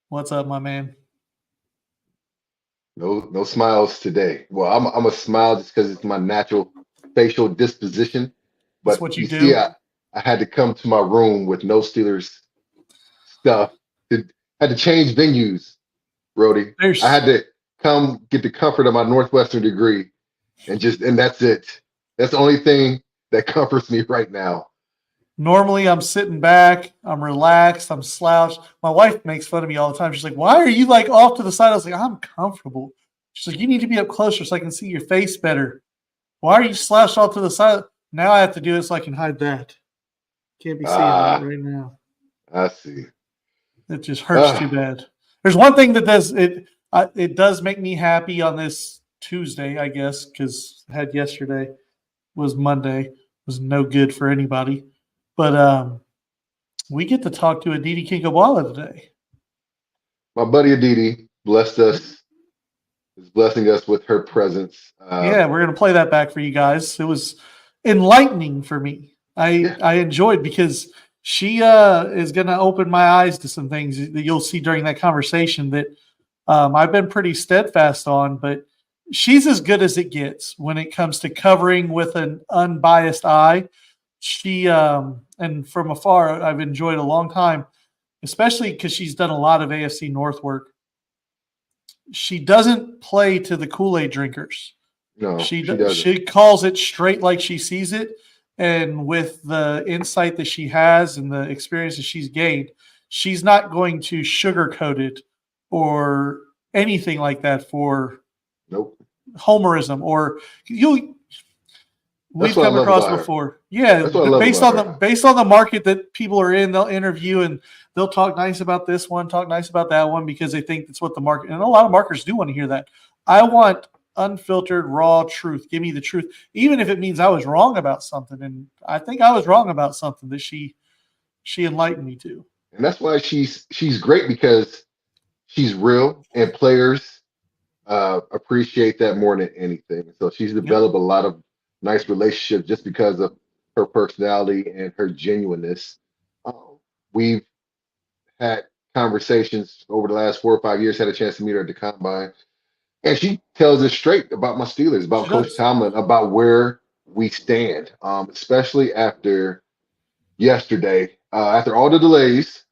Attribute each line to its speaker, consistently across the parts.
Speaker 1: What's up, my man?
Speaker 2: No smiles today. Well, I'm a smile just because it's my natural facial disposition.
Speaker 1: That's
Speaker 2: But
Speaker 1: what you
Speaker 2: you see,
Speaker 1: do.
Speaker 2: I had to come to my room with no Steelers stuff. It, had to change venues, Rody. I
Speaker 1: There's
Speaker 2: had to come get the comfort of my Northwestern degree and that's it. That's the only thing that comforts me right now.
Speaker 1: Normally I'm sitting back, I'm relaxed, I'm slouched. My wife makes fun of me all the time. She's like, "Why are you like off to the side?" I was like, "I'm comfortable." She's like, "You need to be up closer so I can see your face better. Why are you slouched off to the side?" Now I have to do it so I can hide that. Can't be seeing that
Speaker 2: Ah,
Speaker 1: right now.
Speaker 2: I see.
Speaker 1: It just hurts too
Speaker 2: Ah,
Speaker 1: bad. There's one thing that does it. It does make me happy on this Tuesday, I guess, because I had yesterday was Monday was no good for anybody. But we get to talk to Aditi Kinkhabwala today.
Speaker 2: my buddy Aditi blessed us, is blessing us with her presence.
Speaker 1: Yeah, we're gonna play that back for you guys. It was enlightening for me. I
Speaker 2: Yeah,
Speaker 1: I enjoyed because she is gonna open my eyes to some things that you'll see during that conversation that I've been pretty steadfast on, but she's as good as it gets when it comes to covering with an unbiased eye. She and from afar, I've enjoyed a long time, especially because she's done a lot of AFC North work. She doesn't play to the Kool Aid drinkers.
Speaker 2: no,
Speaker 1: She
Speaker 2: she doesn't.
Speaker 1: she calls it straight like she sees it, and with the insight that she has and the experience that she's gained, she's not going to sugarcoat it or anything like that for
Speaker 2: Nope.
Speaker 1: homerism or you.
Speaker 2: That's
Speaker 1: We've
Speaker 2: what I
Speaker 1: come
Speaker 2: love
Speaker 1: across
Speaker 2: about her.
Speaker 1: before. Yeah,
Speaker 2: That's what I love about her.
Speaker 1: based on the market that people are in, they'll interview and they'll talk nice about this one, talk nice about that one because they think that's what the market. And a lot of marketers do want to hear that. I want unfiltered, raw truth. Give me the truth, even if it means I was wrong about something. And I think I was wrong about something that she enlightened me to.
Speaker 2: And that's why she's great because she's real and players appreciate that more than anything. So she's
Speaker 1: Yep.
Speaker 2: developed a lot of nice relationships just because of her personality and her genuineness. Um, we've had conversations over the last 4 or 5 years, had a chance to meet her at the combine, and she tells us straight about my Steelers, about
Speaker 1: She
Speaker 2: Coach
Speaker 1: does.
Speaker 2: Tomlin, about where we stand, especially after yesterday. After all the delays,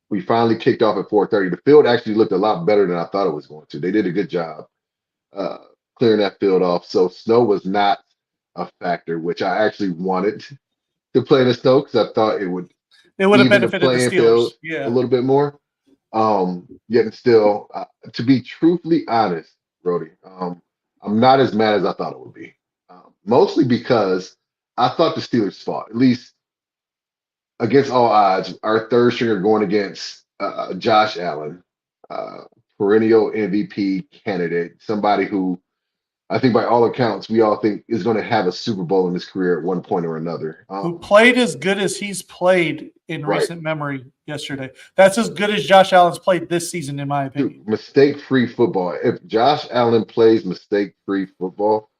Speaker 2: we finally kicked off at 4:30. The field actually looked a lot better than I thought it was going to. They did a good job uh, clearing that field off. So snow was not a factor, which I actually wanted to play in the snow because I thought it would
Speaker 1: It would have
Speaker 2: even the
Speaker 1: benefited the
Speaker 2: playing
Speaker 1: Steelers.
Speaker 2: field a
Speaker 1: Yeah.
Speaker 2: little bit more. Yet and still, to be truthfully honest, Brody, I'm not as mad as I thought it would be. Mostly because I thought the Steelers fought, at least against all odds, our third stringer going against Josh Allen, uh, perennial MVP candidate, somebody who I think by all accounts we all think is going to have a Super Bowl in his career at one point or another.
Speaker 1: Who played as good as he's played in
Speaker 2: Right.
Speaker 1: recent memory yesterday. That's as good as Josh Allen's played this season, in my opinion.
Speaker 2: Dude, mistake-free football. If Josh Allen plays mistake-free football,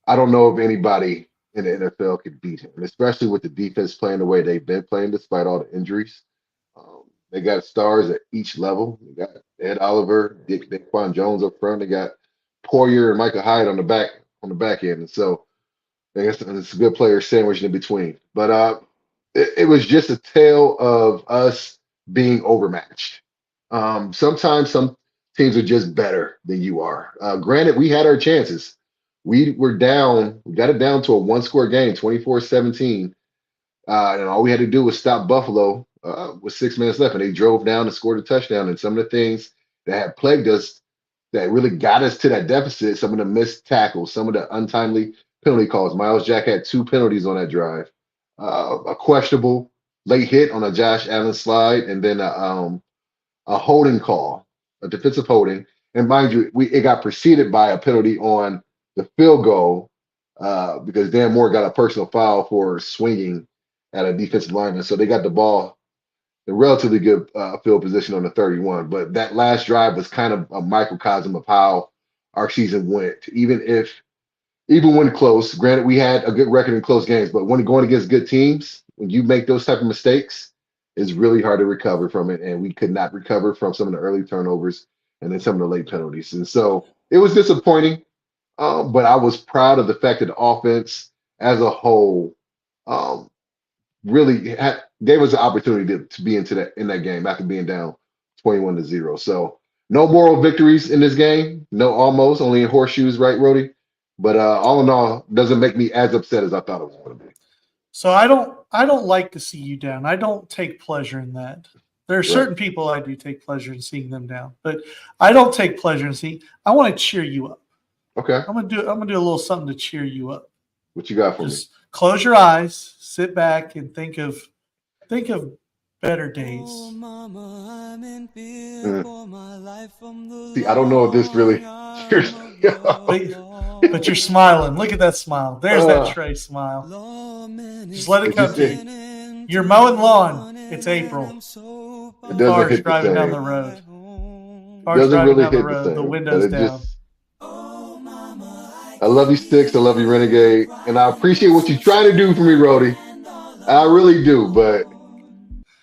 Speaker 2: I don't know if anybody in the NFL could beat him, especially with the defense playing the way they've been playing despite all the injuries. They got stars at each level. They got Ed Oliver, Daquan Jones up front. They got Poyer and Michael Hyde on the back end. And so I guess it's a good player sandwiched in between. But it was just a tale of us being overmatched. Sometimes some teams are just better than you are. Granted, we had our chances. We were down, we got it down to a one-score game, 24-17. And all we had to do was stop Buffalo with 6 minutes left. And they drove down and scored a touchdown. And some of the things that had plagued us that really got us to that deficit, some of the missed tackles, some of the untimely penalty calls. Miles Jack had two penalties on that drive. A questionable late hit on a Josh Allen slide, and then a holding call, a defensive holding. And mind you, it got preceded by a penalty on the field goal because Dan Moore got a personal foul for swinging at a defensive lineman. So they got the ball in relatively good field position on the 31. But that last drive was kind of a microcosm of how our season went. Even when close, granted we had a good record in close games, but when going against good teams, when you make those type of mistakes, it's really hard to recover from it. And we could not recover from some of the early turnovers and then some of the late penalties. And so it was disappointing. But I was proud of the fact that the offense as a whole um, really gave us an opportunity to be in that game after being down 21-0. So no moral victories in this game. No, almost only in horseshoes, right, Rody? But all in all, doesn't make me as upset as I thought it was going to be.
Speaker 1: So I don't like to see you down. I don't take pleasure in that. There are certain
Speaker 2: Right.
Speaker 1: people I do take pleasure in seeing them down, but I don't take pleasure in seeing. I want to cheer you up.
Speaker 2: Okay.
Speaker 1: I'm gonna do a little something to cheer you up.
Speaker 2: What you got for
Speaker 1: Just close your eyes, sit back, and think of better days.
Speaker 2: me? See, I don't know if this really cheers me up.
Speaker 1: But you're smiling. Look at that smile. There's that Trai smile. Just let it come to you. You're mowing lawn. It's April.
Speaker 2: It doesn't
Speaker 1: Cars
Speaker 2: hit the
Speaker 1: driving down
Speaker 2: same.
Speaker 1: the road.
Speaker 2: It
Speaker 1: Cars
Speaker 2: doesn't
Speaker 1: driving
Speaker 2: really
Speaker 1: down the
Speaker 2: hit the
Speaker 1: road.
Speaker 2: same.
Speaker 1: The
Speaker 2: But
Speaker 1: windows
Speaker 2: it
Speaker 1: down.
Speaker 2: just, I love you, Sticks. I love you, Renegade. And I appreciate what you're trying to do for me, Rody. I really do. But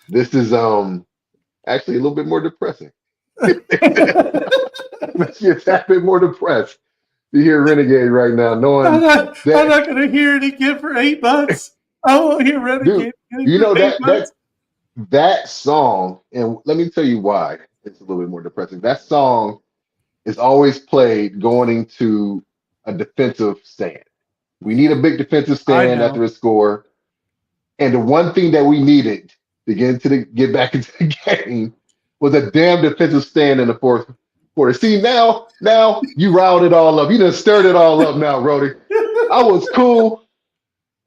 Speaker 2: this is actually a little bit more depressing. Makes you a tad bit more depressed to hear Renegade right now, knowing
Speaker 1: I'm not
Speaker 2: that,
Speaker 1: going to hear it again for 8 months. I won't hear Renegade
Speaker 2: dude,
Speaker 1: again
Speaker 2: you
Speaker 1: for
Speaker 2: know
Speaker 1: 8 months.
Speaker 2: that song, and let me tell you why it's a little bit more depressing. That song is always played going into a defensive stand. We need a big defensive
Speaker 1: I
Speaker 2: stand after
Speaker 1: know.
Speaker 2: a score. And the one thing that we needed to get back into the game was a damn defensive stand in the fourth quarter. See, now you riled it all up. You done stirred it all up now, Rody. I was cool.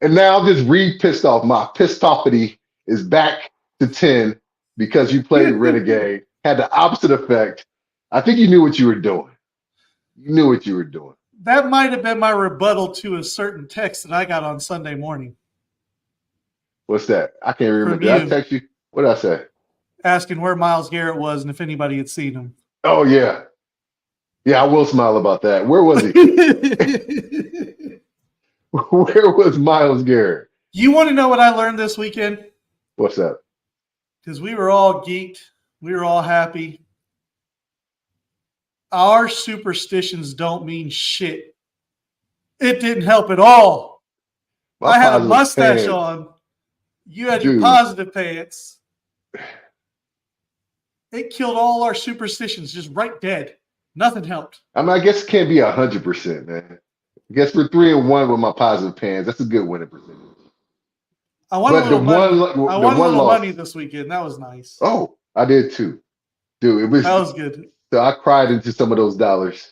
Speaker 2: And now I'm just pissed off. My pissed offity is back to 10 because you played Renegade. Had the opposite effect. I think you knew what you were doing. You knew what you were doing.
Speaker 1: That might have been my rebuttal to a certain text that I got on Sunday morning
Speaker 2: What's that? I can't remember.
Speaker 1: from
Speaker 2: Did I
Speaker 1: you
Speaker 2: text you? What did I say?
Speaker 1: asking where Myles Garrett was and if anybody had seen him.
Speaker 2: Oh, yeah. Yeah, I will smile about that. Where was he? Where was Myles Garrett?
Speaker 1: You want to know what I learned this weekend?
Speaker 2: What's that?
Speaker 1: Because we were all geeked. We were all happy. Our superstitions don't mean shit. It didn't help at all.
Speaker 2: My
Speaker 1: I had a
Speaker 2: positive
Speaker 1: mustache
Speaker 2: pants.
Speaker 1: on. You had your
Speaker 2: Dude.
Speaker 1: positive pants. It killed all our superstitions, just right dead. Nothing helped.
Speaker 2: I mean, I guess it can't be 100%, man. I guess we're 3-1 with my positive pants. That's a good winning percentage.
Speaker 1: I won a
Speaker 2: But the
Speaker 1: little money.
Speaker 2: one,
Speaker 1: I
Speaker 2: the
Speaker 1: won a
Speaker 2: one
Speaker 1: little
Speaker 2: loss.
Speaker 1: money this weekend. That was nice.
Speaker 2: Oh, I did too, dude. It was.
Speaker 1: That was good.
Speaker 2: So I cried into some of those dollars.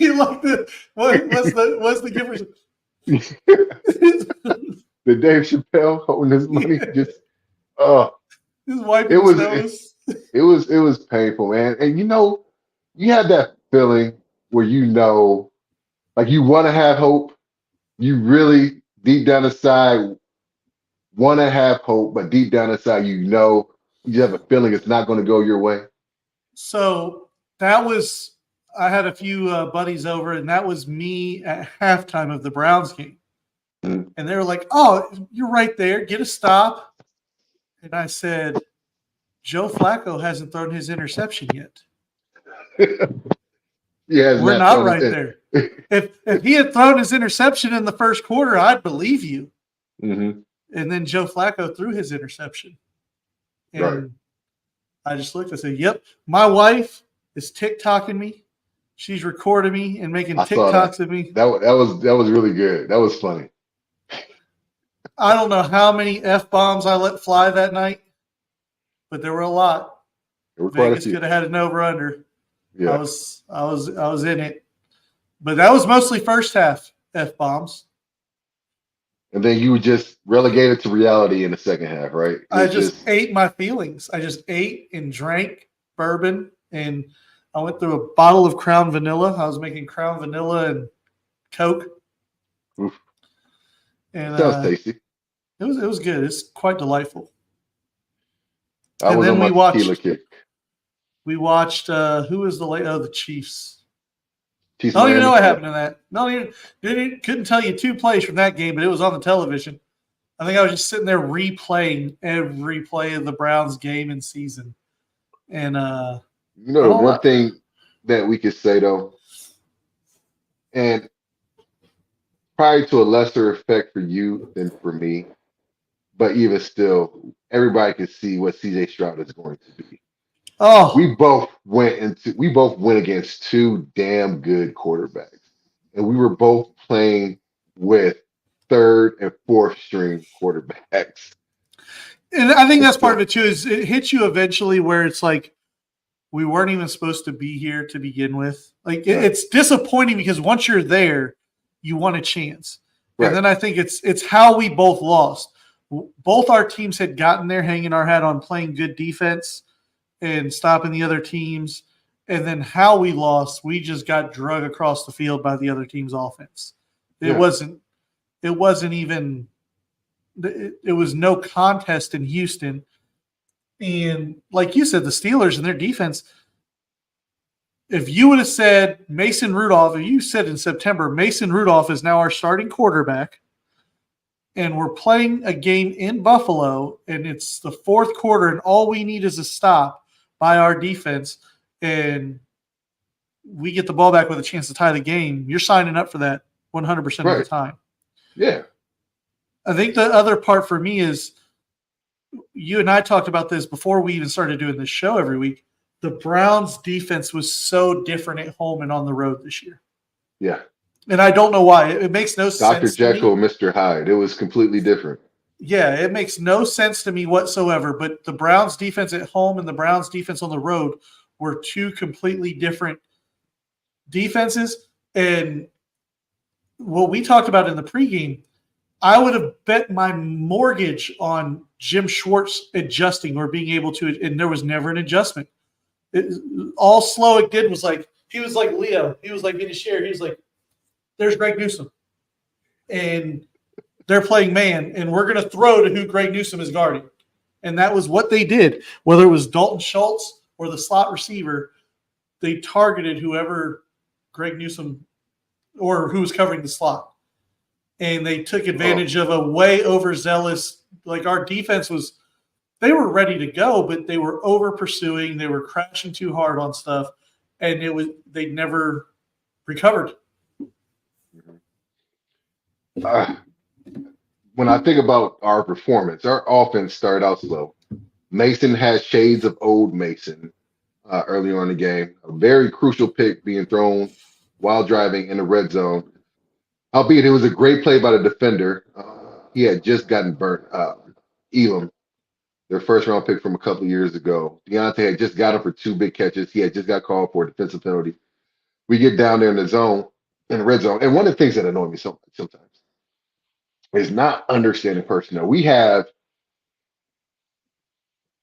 Speaker 1: You like what's the giver?
Speaker 2: The Dave Chappelle holding his money, just
Speaker 1: Just wiping
Speaker 2: it
Speaker 1: his
Speaker 2: was
Speaker 1: nose.
Speaker 2: it was painful, man. And you have that feeling where like you want to have hope. You really deep down inside want to have hope, but deep down inside you have a feeling it's not going to go your way.
Speaker 1: So I had a few buddies over, and that was me at halftime of the Browns game.
Speaker 2: Mhm.
Speaker 1: And they were like, "Oh, you're right there. Get a stop." And I said, "Joe Flacco hasn't thrown his interception yet.
Speaker 2: Yeah,
Speaker 1: We're not right there. If he had thrown his interception in the first quarter, I'd believe you."
Speaker 2: Mm-hmm.
Speaker 1: And then Joe Flacco threw his interception. And
Speaker 2: Right.
Speaker 1: I just looked and said, "Yep, my wife is TikToking me. She's recording me and making
Speaker 2: I saw
Speaker 1: TikToks of me."
Speaker 2: That was really good. That was funny.
Speaker 1: I don't know how many F-bombs I let fly that night, but there were a lot.
Speaker 2: There were quite a
Speaker 1: Vegas
Speaker 2: few.
Speaker 1: could have had an over-under.
Speaker 2: Yeah.
Speaker 1: I was in it. But that was mostly first half F-bombs.
Speaker 2: And then you were just relegated to reality in the second half, right?
Speaker 1: I just ate my feelings. I just ate and drank bourbon, and I went through a bottle of Crown Vanilla. I was making Crown Vanilla and Coke.
Speaker 2: Oof.
Speaker 1: And
Speaker 2: Sounds tasty.
Speaker 1: it was good. It's quite delightful.
Speaker 2: I
Speaker 1: And
Speaker 2: was
Speaker 1: then
Speaker 2: on my tequila kick.
Speaker 1: We watched who was the Chiefs.
Speaker 2: Chiefs
Speaker 1: I don't even know
Speaker 2: Miami.
Speaker 1: what happened in that. Couldn't tell you two plays from that game, but it was on the television. I think I was just sitting there replaying every play of the Browns game and season. And I
Speaker 2: You know, the
Speaker 1: don't
Speaker 2: one
Speaker 1: know.
Speaker 2: thing that we could say though, and probably to a lesser effect for you than for me, but even still, everybody could see what CJ Stroud is going to be.
Speaker 1: Oh,
Speaker 2: We both went against two damn good quarterbacks. And we were both playing with third and fourth string quarterbacks.
Speaker 1: and I think
Speaker 2: And
Speaker 1: that's part of
Speaker 2: so,
Speaker 1: it too. Is it hits you eventually where it's like we weren't even supposed to be here to begin with. Like
Speaker 2: right,
Speaker 1: it's disappointing because once you're there, you want a chance. And
Speaker 2: right,
Speaker 1: then I think it's how we both lost. Both our teams had gotten there, hanging our hat on playing good defense and stopping the other teams. And then how we lost, we just got drug across the field by the other team's offense. It
Speaker 2: yeah,
Speaker 1: wasn't. It wasn't even. It was no contest in Houston. And like you said, the Steelers and their defense. If you would have said Mason Rudolph, if you said in September, Mason Rudolph is now our starting quarterback, and we're playing a game in Buffalo, and it's the fourth quarter, and all we need is a stop by our defense, and we get the ball back with a chance to tie the game, you're signing up for that 100% of the
Speaker 2: right,
Speaker 1: time.
Speaker 2: yeah,
Speaker 1: I think the other part for me is you and I talked about this before we even started doing this show every week. The Browns defense was so different at home and on the road this year.
Speaker 2: yeah.
Speaker 1: And I don't know why. It makes no
Speaker 2: Dr.
Speaker 1: sense to
Speaker 2: Jekyll,
Speaker 1: me.
Speaker 2: Mr. Hyde. It was completely different.
Speaker 1: Yeah, it makes no sense to me whatsoever. But the Browns defense at home and the Browns defense on the road were two completely different defenses. And what we talked about in the pregame, I would have bet my mortgage on Jim Schwartz adjusting or being able to, and there was never an adjustment. All Slowick did was he was like Leo. He was like Vinatieri. He was like, there's Greg Newsom. And they're playing man, and we're going to throw to who Greg Newsom is guarding. And that was what they did. Whether it was Dalton Schultz or the slot receiver, they targeted whoever Greg Newsom or who was covering the slot. And they took advantage of a way overzealous, like our defense was, they were ready to go, but they were over pursuing. They were crashing too hard on stuff, and they never recovered.
Speaker 2: When I think about our performance, our offense started out slow. Mason has shades of old Mason early on in the game. A very crucial pick being thrown while driving in the red zone. Albeit it was a great play by the defender. He had just gotten burnt. Elam, their first round pick from a couple of years ago. Deontay had just got him for two big catches. He had just got called for a defensive penalty. We get down there in the zone, in the red zone. And one of the things that annoy me sometimes is not understanding personnel. We have,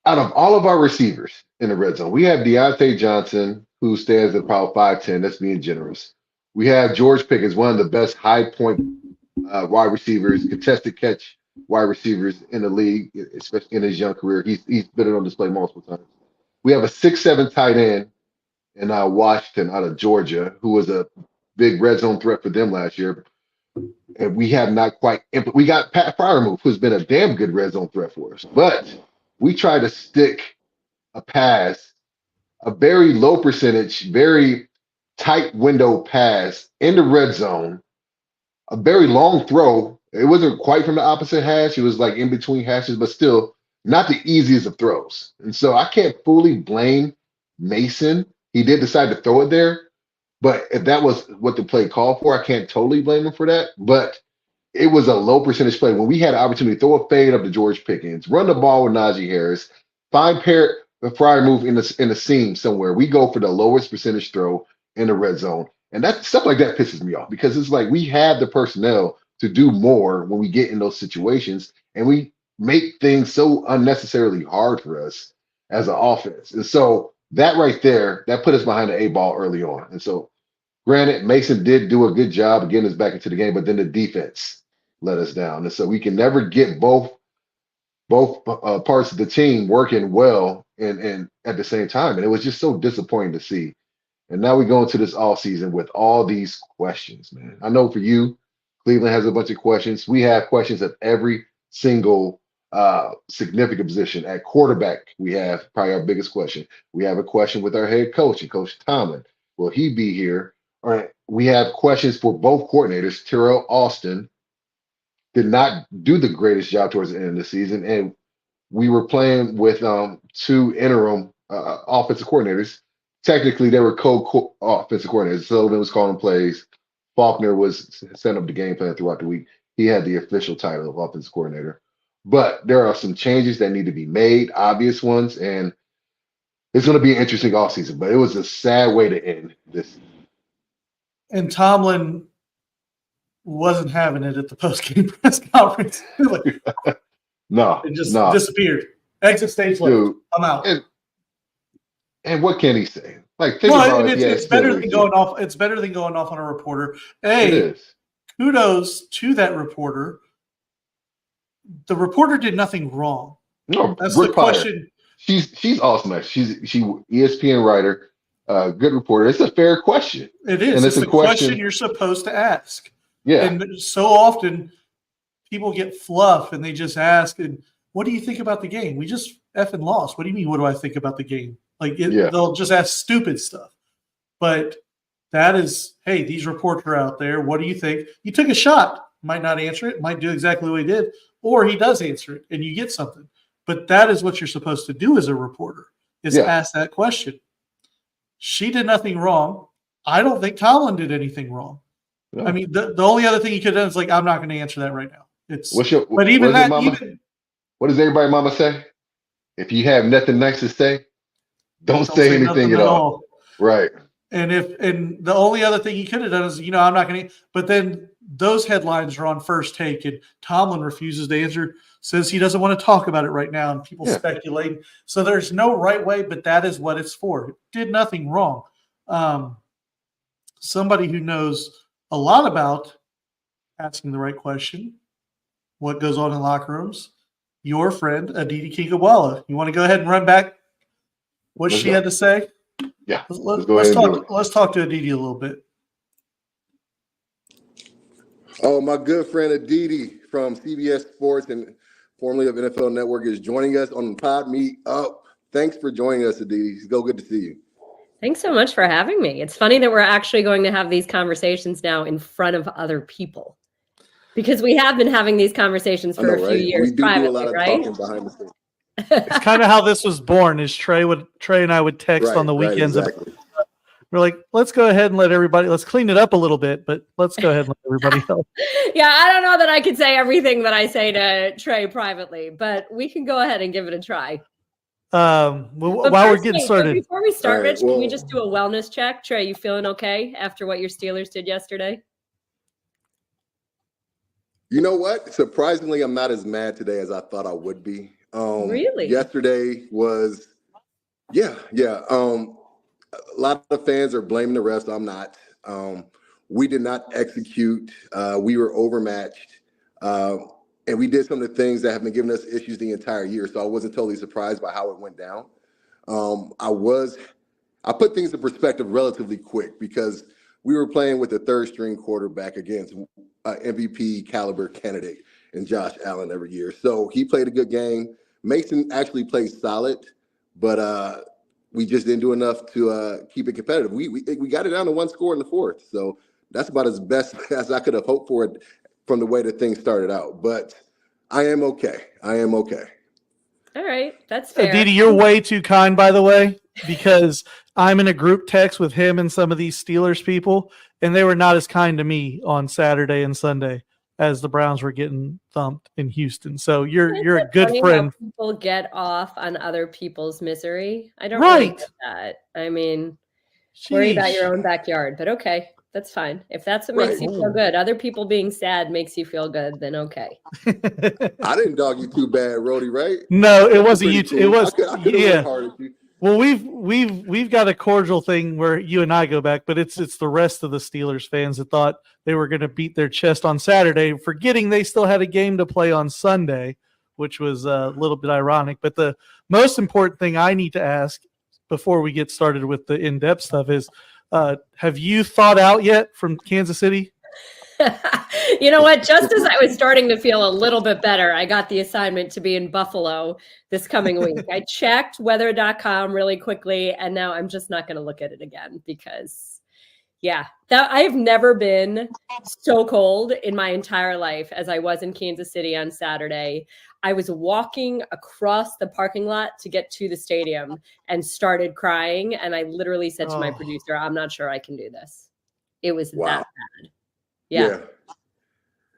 Speaker 2: out of all of our receivers in the red zone, we have Deontay Johnson, who stands at about 5'10". That's being generous. We have George Pickett, one of the best high point wide receivers, contested catch wide receivers in the league, especially in his young career. He's been on display multiple times. We have a 6'7" tight end in Washington out of Georgia, who was a big red zone threat for them last year. And we have not quite we got Pat Fryermuth, who's been a damn good red zone threat for us. But we try to stick a pass, a very low percentage, very tight window pass in the red zone, a very long throw. It wasn't quite from the opposite hash. It was like in between hashes, but still not the easiest of throws. And so I can't fully blame Mason. He did decide to throw it there. But if that was what the play called for, I can't totally blame him for that. But it was a low percentage play when we had an opportunity to throw a fade up to George Pickens, run the ball with Najee Harris, find the Fryermuth in the seam somewhere. We go for the lowest percentage throw in the red zone. And that stuff like that pisses me off because it's like we have the personnel to do more when we get in those situations, and we make things so unnecessarily hard for us as an offense. And so that right there, that put us behind the 8 ball early on. And so granted, Mason did do a good job of getting us back into the game, but then the defense let us down. And so we can never get both parts of the team working well and at the same time. And it was just so disappointing to see. And now we go into this offseason with all these questions, man. I know for you, Cleveland has a bunch of questions. We have questions of every single significant position. At quarterback, we have probably our biggest question. We have a question with our head coach and Coach Tomlin. Will he be here? All right. We have questions for both coordinators. Terrell Austin did not do the greatest job towards the end of the season, and we were playing with two interim offensive coordinators. Technically, they were co-offensive coordinators. Sullivan was calling plays. Faulkner was setting up the game plan throughout the week. He had the official title of offensive coordinator. But there are some changes that need to be made, obvious ones, and it's going to be an interesting offseason. But it was a sad way to end this.
Speaker 1: And Tomlin wasn't having it at the post-game press conference.
Speaker 2: No,
Speaker 1: it just
Speaker 2: no.
Speaker 1: disappeared. Exit stage left.
Speaker 2: Dude,
Speaker 1: I'm out.
Speaker 2: And what can he say? Like, think about it.
Speaker 1: It's better than going off. It's better than going off on a reporter. Hey,
Speaker 2: it is.
Speaker 1: Kudos to that reporter. The reporter did nothing wrong.
Speaker 2: No,
Speaker 1: that's
Speaker 2: Brooke
Speaker 1: the question.
Speaker 2: She's awesome. She's ESPN writer, good reporter. It's a fair question.
Speaker 1: It is.
Speaker 2: And
Speaker 1: it's a question you're supposed to ask.
Speaker 2: Yeah.
Speaker 1: And so often people get fluff and they just ask, and what do you think about the game? We just effing lost. What do you mean? What do I think about the game? They'll just ask stupid stuff. But that is, hey, these reports are out there. What do you think? You took a shot. Might not answer it. Might do exactly what he did. Or he does answer it and you get something. But that is what you're supposed to do as a reporter, is ask that question. She did nothing wrong. I don't think Tomlin did anything wrong. No. I mean, the only other thing he could have done is I'm not going to answer that right now. What
Speaker 2: does everybody mama say? If you have nothing nice to say, don't say anything at all. Right.
Speaker 1: And the only other thing he could have done is, I'm not going to, but then those headlines are on First Take and Tomlin refuses to answer, says he doesn't want to talk about it right now, and people speculate. So there's no right way, but that is what it's for. It did nothing wrong. Somebody who knows a lot about asking the right question, what goes on in locker rooms, your friend Aditi Kinkhabwala. You want to go ahead and run back what she had to say?
Speaker 2: Yeah.
Speaker 1: Let's talk to Aditi a little bit.
Speaker 3: Oh, my good friend Aditi from CBS Sports and formerly of NFL Network is joining us on Pod Me Up. Thanks for joining us, Aditi. It's good to see you.
Speaker 4: Thanks so much for having me. It's funny that we're actually going to have these conversations now in front of other people, because we have been having these conversations for a few years privately,
Speaker 3: do a lot of talking behind the scenes.
Speaker 1: It's kind of how this was born. Is Trey and I would text on the weekends.
Speaker 3: Exactly.
Speaker 1: We're like, let's go ahead and let's clean it up a little bit, but let's go ahead and let everybody help.
Speaker 4: Yeah, I don't know that I could say everything that I say to Trey privately, but we can go ahead and give it a try.
Speaker 1: While we're getting started.
Speaker 4: Before we start, Rich, can we just do a wellness check? Trey, you feeling okay after what your Steelers did yesterday?
Speaker 3: You know what? Surprisingly, I'm not as mad today as I thought I would be.
Speaker 4: Really?
Speaker 3: Yesterday was, a lot of fans are blaming the refs. I'm not. We did not execute. We were overmatched. And we did some of the things that have been giving us issues the entire year. So I wasn't totally surprised by how it went down. I put things in perspective relatively quick because we were playing with a third string quarterback against MVP caliber candidate in Josh Allen every year. So he played a good game. Mason actually played solid, but we just didn't do enough to keep it competitive. We got it down to one score in the fourth. So that's about as best as I could have hoped for it from the way that things started out. But I am okay.
Speaker 4: All right. That's fair.
Speaker 1: Aditi, you're way too kind, by the way, because I'm in a group text with him and some of these Steelers people, and they were not as kind to me on Saturday and Sunday as the Browns were getting thumped in Houston. So you're a good friend.
Speaker 4: People get off on other people's misery. I don't really get that. I mean, worry about your own backyard, but okay. That's fine. If that's what makes you feel good, other people being sad makes you feel good, then okay.
Speaker 3: I didn't dog you too bad, Rody, right?
Speaker 1: No, it wasn't you.
Speaker 3: Cool.
Speaker 1: It was
Speaker 3: hard at you.
Speaker 1: Well, we've got a cordial thing where you and I go back, but it's the rest of the Steelers fans that thought they were going to beat their chest on Saturday, forgetting they still had a game to play on Sunday, which was a little bit ironic. But the most important thing I need to ask before we get started with the in-depth stuff is, have you thought out yet from Kansas City?
Speaker 4: You know what? Just as I was starting to feel a little bit better, I got the assignment to be in Buffalo this coming week. I checked weather.com really quickly, and now I'm just not going to look at it again because, yeah, that I have never been so cold in my entire life as I was in Kansas City on Saturday. I was walking across the parking lot to get to the stadium and started crying. And I literally said to my producer, I'm not sure I can do this. It was that bad. Yeah.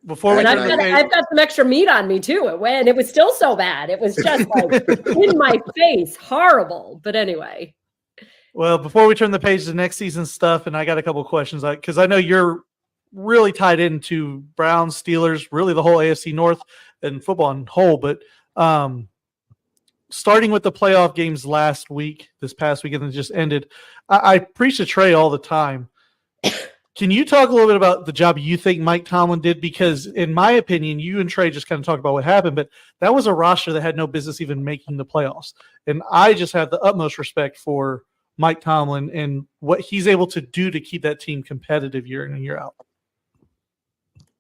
Speaker 1: Before
Speaker 4: and I've got some extra meat on me too. And it was still so bad. It was just like in my face, horrible. But anyway.
Speaker 1: Well, before we turn the page to next season stuff, and I got a couple of questions, because I know you're really tied into Browns, Steelers, really the whole AFC North and football in whole. But starting with the playoff games this past weekend that just ended, I preach to Trai all the time. Can you talk a little bit about the job you think Mike Tomlin did? Because in my opinion, you and Trai just kind of talked about what happened, but that was a roster that had no business even making the playoffs. And I just have the utmost respect for Mike Tomlin and what he's able to do to keep that team competitive year in and year out.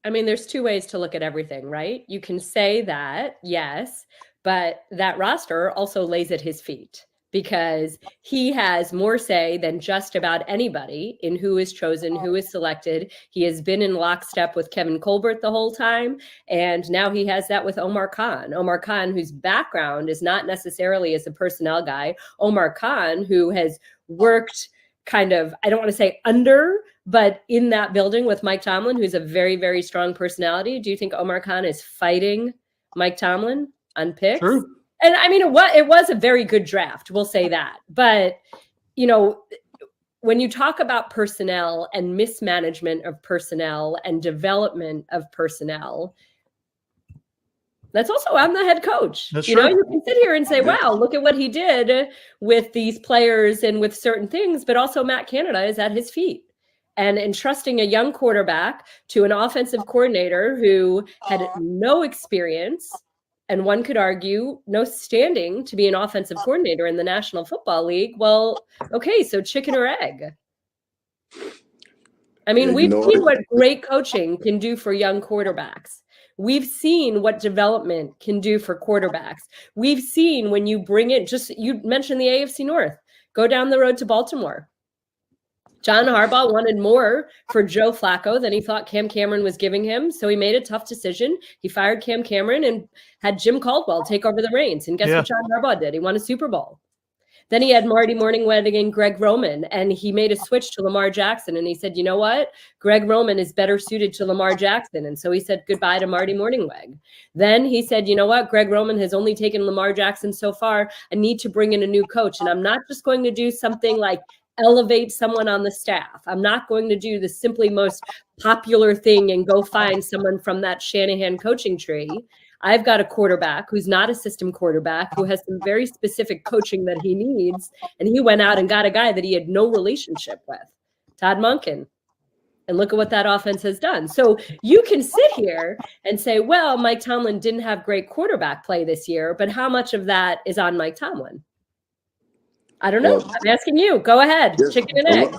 Speaker 4: I mean, there's two ways to look at everything, right? You can say that, yes, but that roster also lays at his feet because he has more say than just about anybody in who is chosen, who is selected. He has been in lockstep with Kevin Colbert the whole time, and now he has that with Omar Khan. Omar Khan, whose background is not necessarily as a personnel guy. Omar Khan, who has worked kind of, I don't want to say under, but in that building with Mike Tomlin, who's a very, very strong personality. Do you think Omar Khan is fighting Mike Tomlin on picks?
Speaker 1: True.
Speaker 4: And I mean, it was a very good draft. We'll say that. But, you know, when you talk about personnel and mismanagement of personnel and development of personnel, that's also, I'm the head coach.
Speaker 1: That's
Speaker 4: you
Speaker 1: true.
Speaker 4: know, you can sit here and say, wow, look at what he did with these players and with certain things, but also Matt Canada is at his feet. And entrusting a young quarterback to an offensive coordinator who had no experience, and one could argue no standing to be an offensive coordinator in the National Football League. Well, okay, so chicken or egg? I mean, we've seen what great coaching can do for young quarterbacks. We've seen what development can do for quarterbacks. We've seen when you bring it, you mentioned the AFC North, go down the road to Baltimore. John Harbaugh wanted more for Joe Flacco than he thought Cam Cameron was giving him. So he made a tough decision. He fired Cam Cameron and had Jim Caldwell take over the reins. And guess what John Harbaugh did? He won a Super Bowl. Then he had Marty Morningweg and Greg Roman, and he made a switch to Lamar Jackson. And he said, you know what? Greg Roman is better suited to Lamar Jackson. And so he said goodbye to Marty Morningweg. Then he said, you know what? Greg Roman has only taken Lamar Jackson so far. I need to bring in a new coach. And I'm not just going to do something like elevate someone on the staff. I'm not going to do the simply most popular thing and go find someone from that Shanahan coaching tree. I've got a quarterback who's not a system quarterback, who has some very specific coaching that he needs. And he went out and got a guy that he had no relationship with, Todd Monken. And look at what that offense has done. So you can sit here and say, well, Mike Tomlin didn't have great quarterback play this year, but how much of that is on Mike Tomlin? I don't know. I'm asking you. Go ahead. Yeah. Chicken and egg.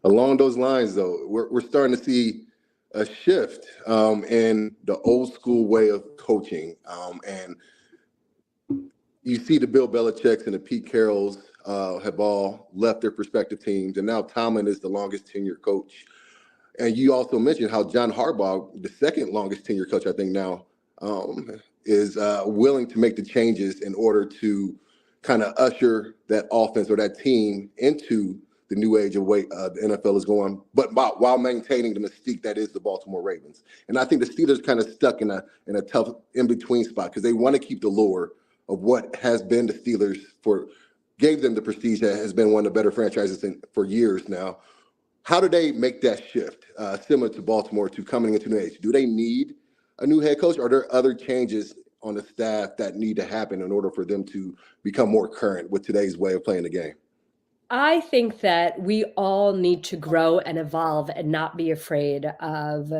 Speaker 3: Along those lines, though, we're starting to see a shift in the old school way of coaching. And you see the Bill Belichick's and the Pete Carrolls have all left their respective teams. And now Tomlin is the longest tenured coach. And you also mentioned how John Harbaugh, the second longest tenured coach, I think now, is willing to make the changes in order to kind of usher that offense or that team into the new age of way the NFL is going, but while maintaining the mystique that is the Baltimore Ravens. And I think the Steelers kind of stuck in a tough in-between spot because they want to keep the lure of what has been the Steelers gave them the prestige that has been one of the better franchises for years now. How do they make that shift, similar to Baltimore, to coming into new age? Do they need a new head coach? Or are there other changes on the staff that need to happen in order for them to become more current with today's way of playing the game?
Speaker 4: I think that we all need to grow and evolve and not be afraid of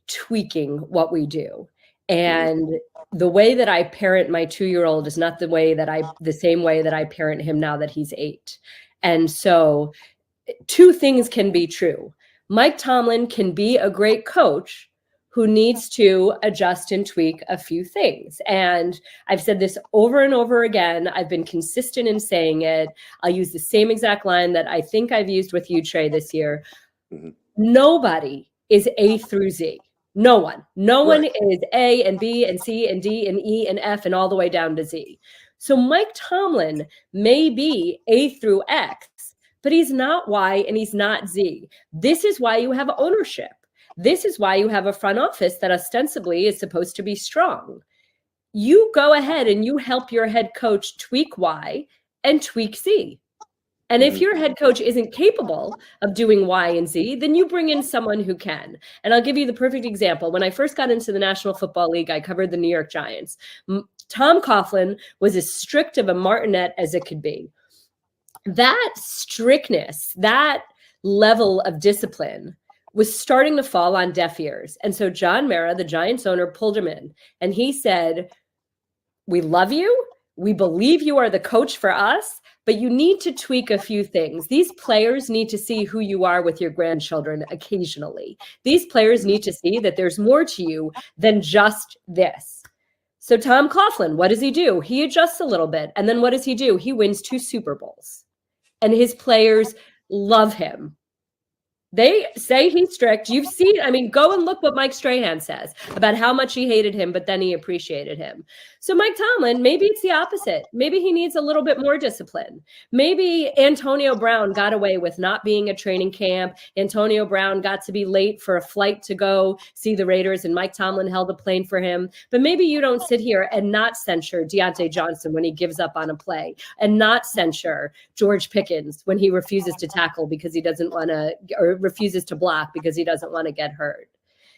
Speaker 4: tweaking what we do. And the way that I parent my 2-year-old is not the same way that I parent him now that he's 8. And so 2 things can be true. Mike Tomlin can be a great coach who needs to adjust and tweak a few things. And I've said this over and over again. I've been consistent in saying it. I'll use the same exact line that I think I've used with you, Trai, this year. Mm-hmm. Nobody is A through Z. No one. No one is A and B and C and D and E and F and all the way down to Z. So Mike Tomlin may be A through X, but he's not Y and he's not Z. This is why you have ownership. This is why you have a front office that ostensibly is supposed to be strong. You go ahead and you help your head coach tweak Y and tweak Z. And if your head coach isn't capable of doing Y and Z, then you bring in someone who can. And I'll give you the perfect example. When I first got into the National Football League, I covered the New York Giants. Tom Coughlin was as strict of a martinet as it could be. That strictness, that level of discipline was starting to fall on deaf ears. And so John Mara, the Giants owner, pulled him in and he said, we love you. We believe you are the coach for us, but you need to tweak a few things. These players need to see who you are with your grandchildren occasionally. These players need to see that there's more to you than just this. So Tom Coughlin, what does he do? He adjusts a little bit. And then what does he do? He wins 2 Super Bowls. And his players love him. They say he's strict. You've seen, I mean, go and look what Mike Strahan says about how much he hated him, but then he appreciated him. So Mike Tomlin, maybe it's the opposite. Maybe he needs a little bit more discipline. Maybe Antonio Brown got away with not being at training camp. Antonio Brown got to be late for a flight to go see the Raiders, and Mike Tomlin held a plane for him. But maybe you don't sit here and not censure Deontay Johnson when he gives up on a play, and not censure George Pickens when he refuses to tackle because he doesn't want to, or refuses to block because he doesn't want to get hurt.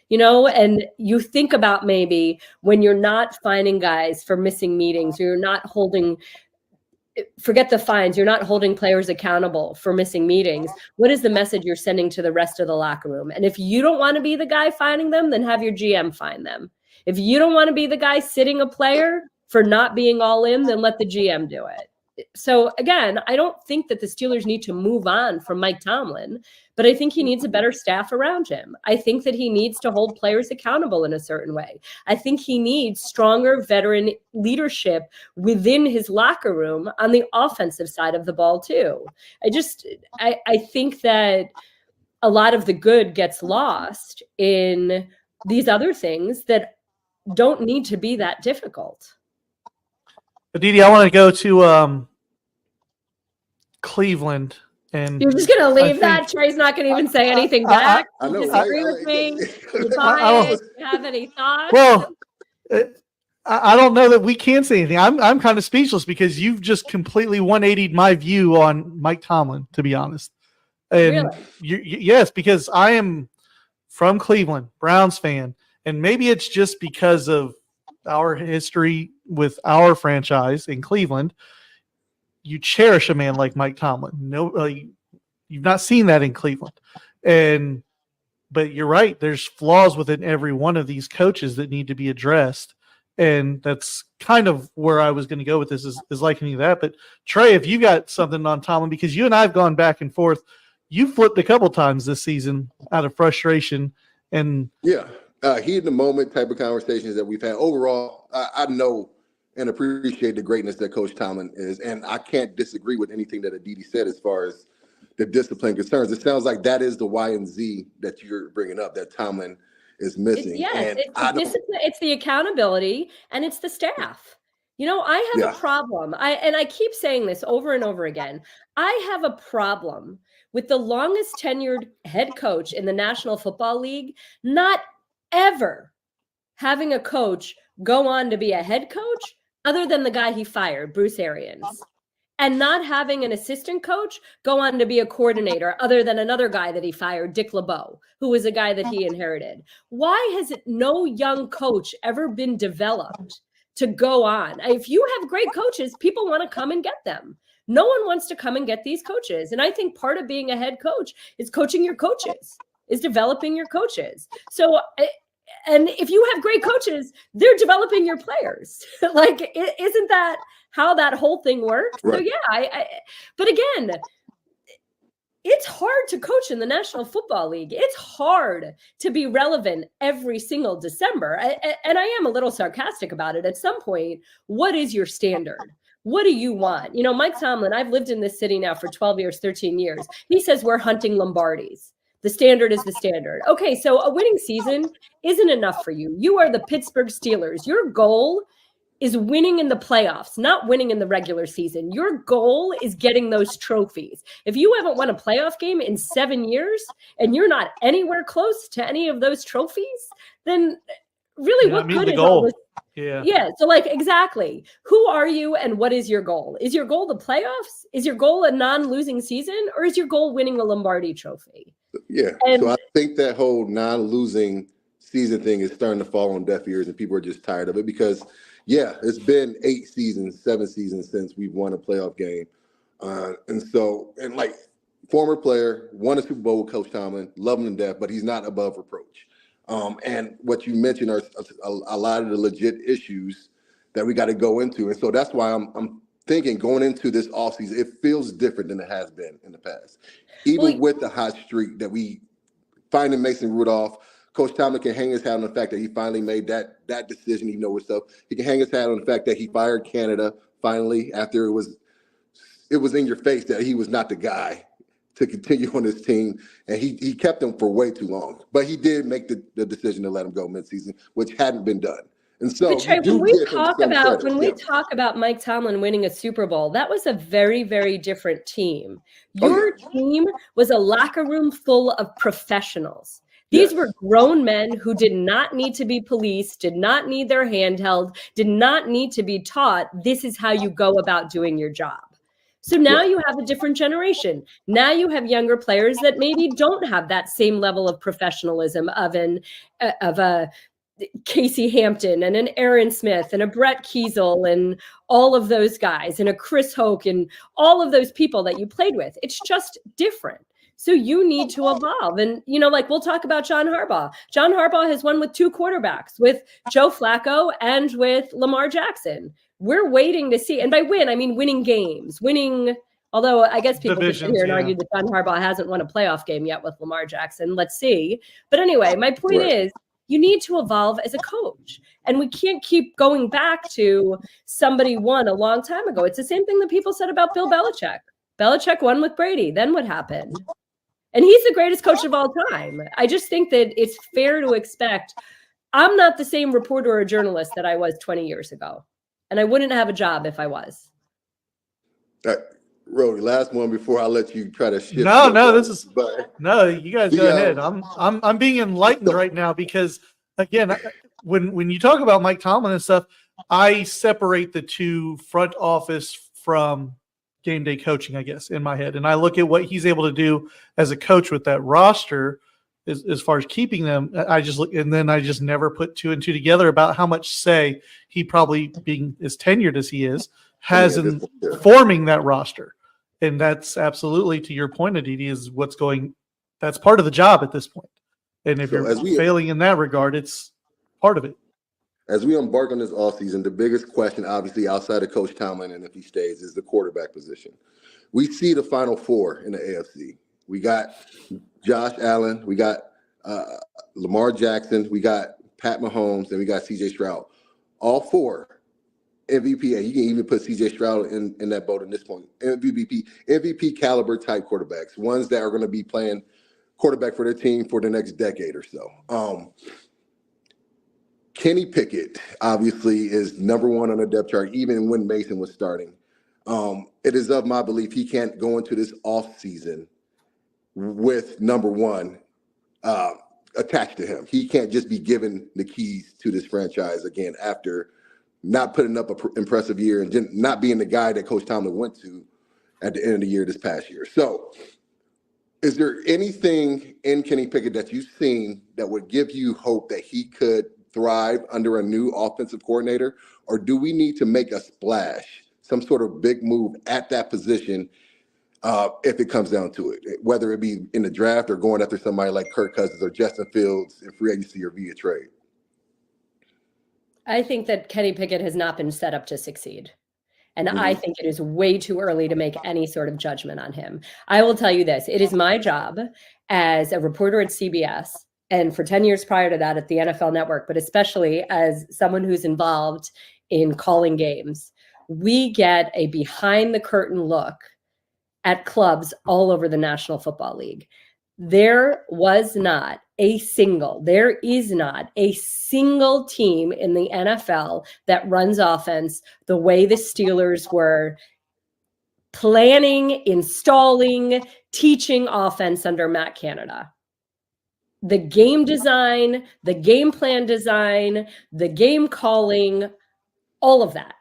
Speaker 4: You know, and you think about maybe when you're not fining guys for missing meetings, or you're not holding, forget the fines, you're not holding players accountable for missing meetings. What is the message you're sending to the rest of the locker room? And if you don't want to be the guy fining them, then have your GM fine them. If you don't want to be the guy sitting a player for not being all in, then let the GM do it. So again, I don't think that the Steelers need to move on from Mike Tomlin, but I think he needs a better staff around him. I think that he needs to hold players accountable in a certain way. I think he needs stronger veteran leadership within his locker room on the offensive side of the ball too. I think that a lot of the good gets lost in these other things that don't need to be that difficult.
Speaker 1: Aditi, I want to go to Cleveland. And
Speaker 4: you're just going to leave that? Trey's not going to even say anything back?
Speaker 3: I know,
Speaker 4: disagree with me? You have any thoughts?
Speaker 1: Well, I don't know that we can say anything. I'm kind of speechless because you've just completely 180'd my view on Mike Tomlin, to be honest. And
Speaker 4: really?
Speaker 1: Yes, because I am from Cleveland, Browns fan, and maybe it's just because of our history with our franchise in Cleveland. You cherish a man like Mike Tomlin. No, you've not seen that in Cleveland. But you're right. There's flaws within every one of these coaches that need to be addressed. And that's kind of where I was going to go with this is likening that. But Trai, if you got something on Tomlin, because you and I have gone back and forth, you flipped a couple times this season out of frustration. And
Speaker 3: yeah, heat in the moment type of conversations that we've had. Overall, I know and appreciate the greatness that Coach Tomlin is. And I can't disagree with anything that Aditi said as far as the discipline concerns. It sounds like that is the Y and Z that you're bringing up, that Tomlin is missing.
Speaker 4: It's the discipline, it's the accountability, and it's the staff. You know, I have a problem. I keep saying this over and over again. I have a problem with the longest tenured head coach in the National Football League not ever having a coach go on to be a head coach other than the guy he fired, Bruce Arians, and not having an assistant coach go on to be a coordinator other than another guy that he fired, Dick LeBeau, who was a guy that he inherited. Why has no young coach ever been developed to go on? If you have great coaches, people want to come and get them. No one wants to come and get these coaches. And I think part of being a head coach is coaching your coaches, is developing your coaches. So, and if you have great coaches, they're developing your players. Like, isn't that how that whole thing works? Right. So yeah, but again, it's hard to coach in the National Football League. It's hard to be relevant every single December. And I am a little sarcastic about it. At some point, what is your standard? What do you want? You know, Mike Tomlin, I've lived in this city now for 12 years, 13 years. He says we're hunting Lombardis. The standard is the standard. Okay, so a winning season isn't enough for you. You are the Pittsburgh Steelers. Your goal is winning in the playoffs, not winning in the regular season. Your goal is getting those trophies. If you haven't won a playoff game in 7 years and you're not anywhere close to any of those trophies, then really what good is all this? Yeah. So like, exactly. Who are you and what is your goal? Is your goal the playoffs? Is your goal a non-losing season, or is your goal winning a Lombardi trophy?
Speaker 3: Yeah. So I think that whole non-losing season thing is starting to fall on deaf ears, and people are just tired of it because, yeah, it's been 8 seasons, 7 seasons since we've won a playoff game. And like, former player, won a Super Bowl with Coach Tomlin, love him to death, but he's not above reproach. And what you mentioned are a lot of the legit issues that we got to go into. And so that's why I'm thinking going into this offseason, it feels different than it has been in the past. Even with the hot streak that we find in Mason Rudolph, Coach Tomlin can hang his hat on the fact that he finally made that decision, even though it's tough. He can hang his hat on the fact that he fired Canada finally after it was in your face that he was not the guy to continue on this team, and he kept him for way too long. But he did make the decision to let him go midseason, which hadn't been done. And so
Speaker 4: Trey, when we talk about Mike Tomlin winning a Super Bowl, that was a very, very different team. Your team was a locker room full of professionals. These were grown men who did not need to be policed, did not need their hand held, did not need to be taught this is how you go about doing your job. So now you have a different generation. Now you have younger players that maybe don't have that same level of professionalism of a Casey Hampton and an Aaron Smith and a Brett Kiesel and all of those guys and a Chris Hoke and all of those people that you played with. It's just different. So you need to evolve. And, you know, like we'll talk about John Harbaugh. John Harbaugh has won with 2 quarterbacks, with Joe Flacco and with Lamar Jackson. We're waiting to see. And by win, I mean winning games, although I guess people could sit here and argue that John Harbaugh hasn't won a playoff game yet with Lamar Jackson. Let's see. But anyway, my point is you need to evolve as a coach. And we can't keep going back to somebody won a long time ago. It's the same thing that people said about Bill Belichick. Belichick won with Brady. Then what happened? And he's the greatest coach of all time. I just think that it's fair to expect. I'm not the same reporter or journalist that I was 20 years ago. And I wouldn't have a job if I was.
Speaker 3: Rody, last one before I let you try to shift.
Speaker 1: You guys go ahead. I'm being enlightened right now because, again, when you talk about Mike Tomlin and stuff, I separate the two, front office from game day coaching, I guess, in my head. And I look at what he's able to do as a coach with that roster as far as keeping them. I just never put 2 and 2 together about how much say he probably, being as tenured as he is, has in forming that roster. And that's absolutely, to your point, Aditi, is that's part of the job at this point. And if you're failing in that regard, it's part of it.
Speaker 3: As we embark on this offseason, the biggest question, obviously, outside of Coach Tomlin and if he stays, is the quarterback position. We see the Final Four in the AFC. We got Josh Allen, we got Lamar Jackson, we got Pat Mahomes, and we got C.J. Stroud. All 4 MVP, and you can even put C.J. Stroud in that boat at this point. MVP caliber type quarterbacks, ones that are going to be playing quarterback for their team for the next decade or so. Kenny Pickett, obviously, is number 1 on the depth chart, even when Mason was starting. It is of my belief he can't go into this offseason with number 1 attached to him. He can't just be given the keys to this franchise again after not putting up an impressive year and not being the guy that Coach Tomlin went to at the end of the year this past year. So is there anything in Kenny Pickett that you've seen that would give you hope that he could thrive under a new offensive coordinator? Or do we need to make a splash, some sort of big move at that position if it comes down to it, whether it be in the draft or going after somebody like Kirk Cousins or Justin Fields in free agency or via trade?
Speaker 4: I think that Kenny Pickett has not been set up to succeed. And I think it is way too early to make any sort of judgment on him. I will tell you this. It is my job as a reporter at CBS, and for 10 years prior to that at the NFL Network, but especially as someone who's involved in calling games, we get a behind the curtain look at clubs all over the National Football League. There is not a single team in the NFL that runs offense the way the Steelers were planning, installing, teaching offense under Matt Canada. The game design, the game plan design, the game calling, all of that.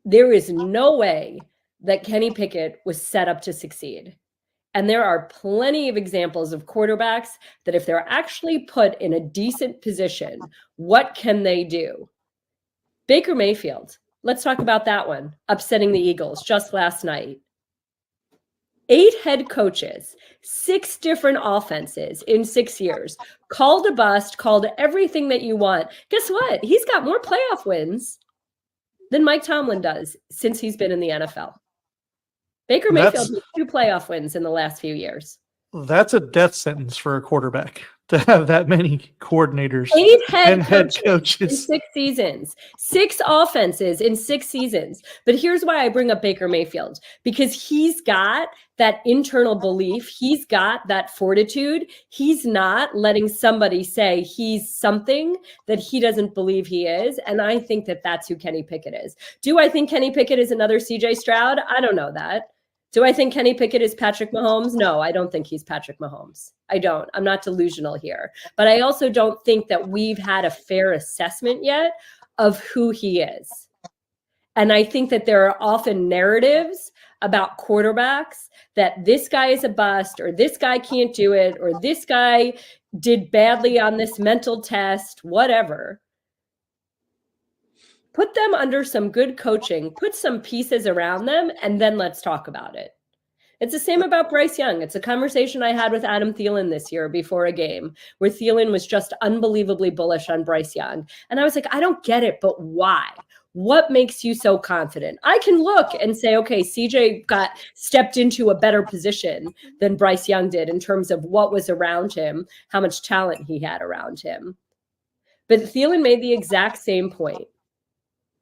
Speaker 4: There is no way that Kenny Pickett was set up to succeed. And there are plenty of examples of quarterbacks that if they're actually put in a decent position, what can they do? Baker Mayfield, let's talk about that one, upsetting the Eagles just last night. 8 head coaches, 6 different offenses in 6 years, called a bust, called everything that you want. Guess what? He's got more playoff wins than Mike Tomlin does since he's been in the NFL. Baker Mayfield has 2 playoff wins in the last few years.
Speaker 1: That's a death sentence for a quarterback to have that many coordinators
Speaker 4: 8 head
Speaker 1: coaches
Speaker 4: in 6 seasons, 6 offenses in 6 seasons. But here's why I bring up Baker Mayfield, because he's got that internal belief. He's got that fortitude. He's not letting somebody say he's something that he doesn't believe he is. And I think that that's who Kenny Pickett is. Do I think Kenny Pickett is another CJ Stroud? I don't know that. Do I think Kenny Pickett is Patrick Mahomes? No, I don't think he's Patrick Mahomes. I don't. I'm not delusional here. But I also don't think that we've had a fair assessment yet of who he is. And I think that there are often narratives about quarterbacks that this guy is a bust, or this guy can't do it, or this guy did badly on this mental test, whatever. Put them under some good coaching, put some pieces around them, and then let's talk about it. It's the same about Bryce Young. It's a conversation I had with Adam Thielen this year before a game where Thielen was just unbelievably bullish on Bryce Young. And I was like, I don't get it, but why? What makes you so confident? I can look and say, okay, CJ got stepped into a better position than Bryce Young did in terms of what was around him, how much talent he had around him. But Thielen made the exact same point.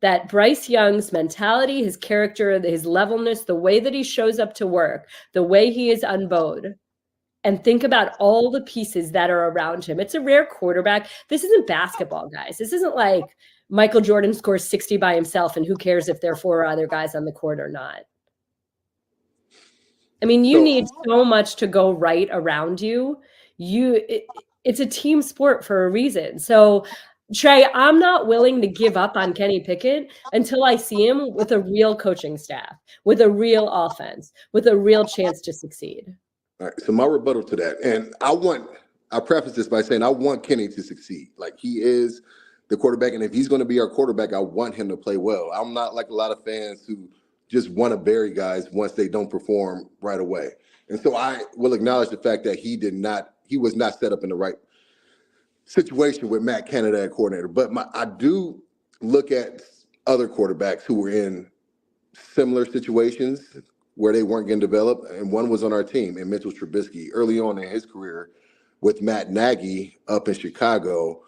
Speaker 4: That Bryce Young's mentality, his character, his levelness, the way that he shows up to work, the way he is unbowed, and think about all the pieces that are around him. It's a rare quarterback. This isn't basketball, guys. This isn't like Michael Jordan scores 60 by himself, and who cares if there are 4 other guys on the court or not. I mean, you need so much to go right around you. It's a team sport for a reason. So, Trai, I'm not willing to give up on Kenny Pickett until I see him with a real coaching staff, with a real offense, with a real chance to succeed.
Speaker 3: All right. So my rebuttal to that, and I preface this by saying I want Kenny to succeed. Like, he is the quarterback, and if he's going to be our quarterback, I want him to play well. I'm not like a lot of fans who just want to bury guys once they don't perform right away. And so I will acknowledge the fact that he was not set up in the right situation with Matt Canada at coordinator. But I do look at other quarterbacks who were in similar situations where they weren't getting developed, and one was on our team, and Mitchell Trubisky, early on in his career with Matt Nagy up in Chicago.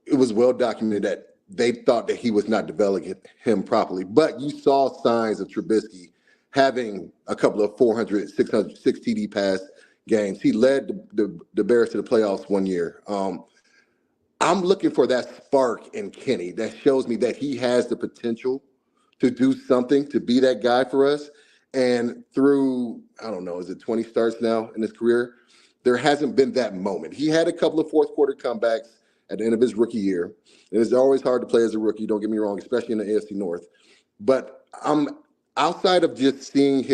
Speaker 3: It was well documented that they thought that he was not developing him properly. But you saw signs of Trubisky having a couple of 400, 600, 6 TD pass games. He led the Bears to the playoffs one year. I'm looking for that spark in Kenny that shows me that he has the potential to do something, to be that guy for us. And through, I don't know, is it 20 starts now in his career? There hasn't been that moment. He had a couple of fourth quarter comebacks at the end of his rookie year. And it's always hard to play as a rookie, don't get me wrong, especially in the AFC North. But I'm outside of just seeing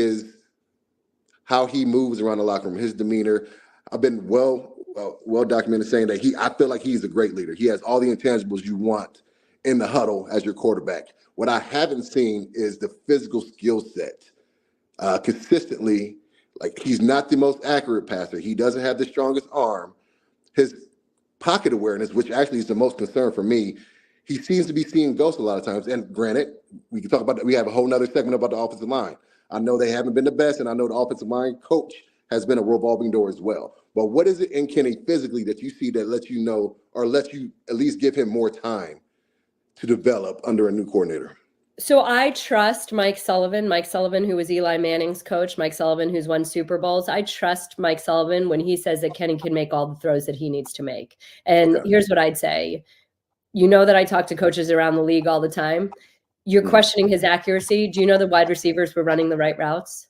Speaker 3: how he moves around the locker room, his demeanor. I've been well documented saying that I feel like he's a great leader. He has all the intangibles you want in the huddle as your quarterback. What I haven't seen is the physical skill set consistently. Like, he's not the most accurate passer. He doesn't have the strongest arm. His pocket awareness, which actually is the most concern for me, he seems to be seeing ghosts a lot of times. And granted, we can talk about that. We have a whole nother segment about the offensive line. I know they haven't been the best, and I know the offensive line coach has been a revolving door as well. But what is it in Kenny physically that you see that lets you know, or lets you at least give him more time to develop under a new coordinator?
Speaker 4: So I trust Mike Sullivan, who was Eli Manning's coach, Mike Sullivan, who's won Super Bowls. I trust Mike Sullivan when he says that Kenny can make all the throws that he needs to make. And here's what I'd say. You know that I talk to coaches around the league all the time. You're questioning his accuracy. Do you know the wide receivers were running the right routes?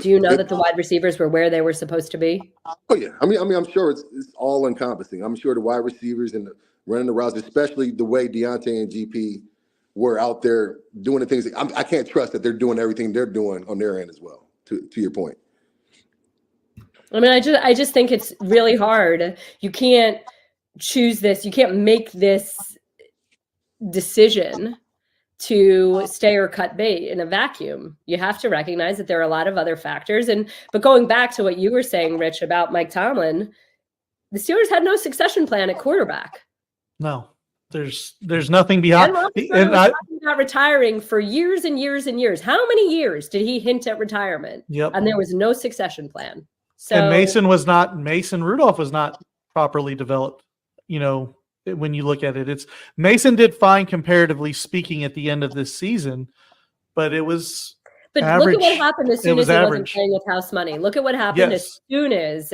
Speaker 4: Do you know that the wide receivers were where they were supposed to be?
Speaker 3: Oh yeah. I mean, I'm sure it's all encompassing. I'm sure the wide receivers and running the routes, especially the way Deontay and GP were out there doing the things. I can't trust that they're doing everything they're doing on their end as well. To your point.
Speaker 4: I mean, I just think it's really hard. You can't choose this. You can't make this decision to stay or cut bait in a vacuum. You have to recognize that there are a lot of other factors. But going back to what you were saying, Rich, about Mike Tomlin, the Steelers had no succession plan at quarterback.
Speaker 1: No, there's nothing behind.
Speaker 4: And I talking about retiring for years and years and years. How many years did he hint at retirement?
Speaker 1: Yep.
Speaker 4: And there was no succession plan. So
Speaker 1: and Mason Rudolph was not properly developed. You know, when you look at it, Mason did fine comparatively speaking at the end of this season, but it was average.
Speaker 4: Look at what happened as soon as he wasn't playing with house money. Look at what happened as soon as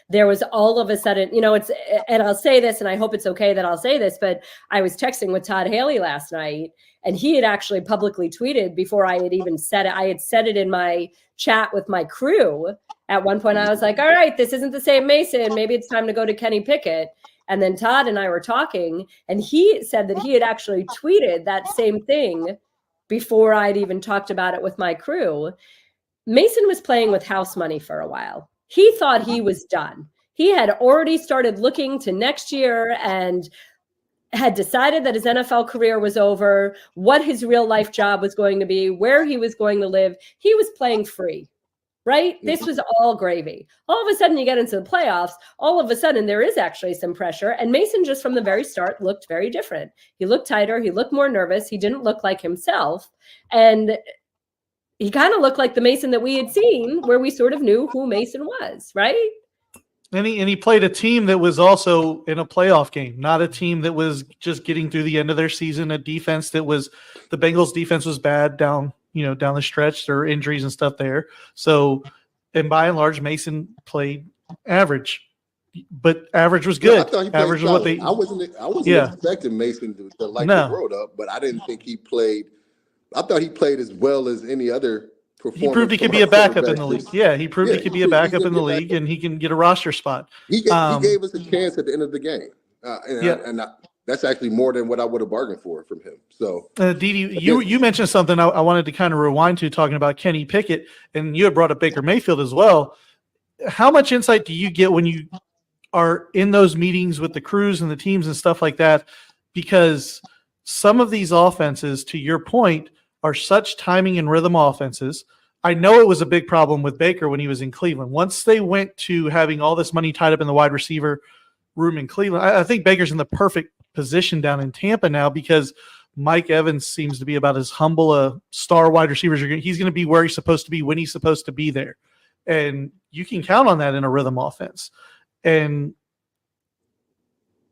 Speaker 4: there was all of a sudden, you know, and I'll say this, and I hope it's okay that I'll say this, but I was texting with Todd Haley last night, and he had actually publicly tweeted before I had even said it. I had said it in my chat with my crew. At one point, I was like, all right, this isn't the same Mason. Maybe it's time to go to Kenny Pickett. And then Todd and I were talking, and he said that he had actually tweeted that same thing before I'd even talked about it with my crew. Mason was playing with house money for a while. He thought he was done. He had already started looking to next year and had decided that his NFL career was over, what his real life job was going to be, where he was going to live. He was playing free. Right? This was all gravy. All of a sudden you get into the playoffs. All of a sudden there is actually some pressure. And Mason just from the very start looked very different. He looked tighter. He looked more nervous. He didn't look like himself. And he kind of looked like the Mason that we had seen where we sort of knew who Mason was. Right?
Speaker 1: And he played a team that was also in a playoff game, not a team that was just getting through the end of their season, a defense that was – the Bengals defense was bad down the stretch. There were injuries and stuff there. So, and by and large, Mason played average, but average was good.
Speaker 3: Yeah, I thought he played
Speaker 1: average was what they.
Speaker 3: I wasn't expecting Mason to light the world up, but I didn't think he played. I thought he played as well as any other performer.
Speaker 1: He proved he could be a backup in the league. Yeah, he proved he could be a backup in the league, and he can get a roster spot.
Speaker 3: He gave us a chance at the end of the game, and that's actually more than what I would have bargained for from him. So,
Speaker 1: Aditi, you mentioned something I wanted to kind of rewind to, talking about Kenny Pickett, and you had brought up Baker Mayfield as well. How much insight do you get when you are in those meetings with the crews and the teams and stuff like that? Because some of these offenses, to your point, are such timing and rhythm offenses. I know it was a big problem with Baker when he was in Cleveland. Once they went to having all this money tied up in the wide receiver room in Cleveland, I think Baker's in the perfect position down in Tampa now, because Mike Evans seems to be about as humble a star wide receiver as he's going to be, where he's supposed to be when he's supposed to be there. And you can count on that in a rhythm offense. And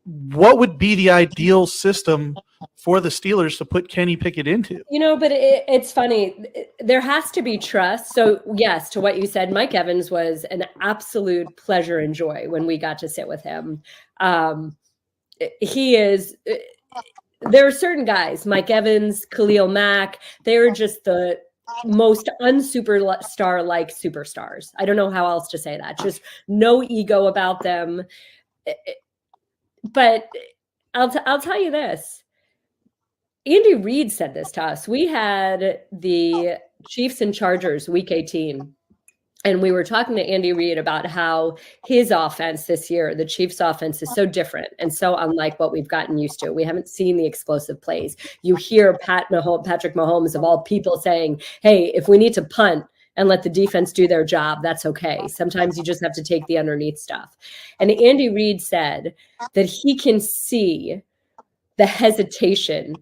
Speaker 1: what would be the ideal system for the Steelers to put Kenny Pickett into? You
Speaker 4: know, but it's funny. There has to be trust. So yes, to what you said, Mike Evans was an absolute pleasure and joy when we got to sit with him. He is, there are certain guys, Mike Evans, Khalil Mack, they're just the most unsuperstar-like superstars. I don't know how else to say that. Just no ego about them. But I'll tell you this. Andy Reid said this to us. We had the Chiefs and Chargers week 18. And we were talking to Andy Reid about how his offense this year, the Chiefs' offense, is so different and so unlike what we've gotten used to. We haven't seen the explosive plays. You hear Patrick Mahomes, of all people, saying, hey, if we need to punt and let the defense do their job, that's okay. Sometimes you just have to take the underneath stuff. And Andy Reid said that he can see the hesitation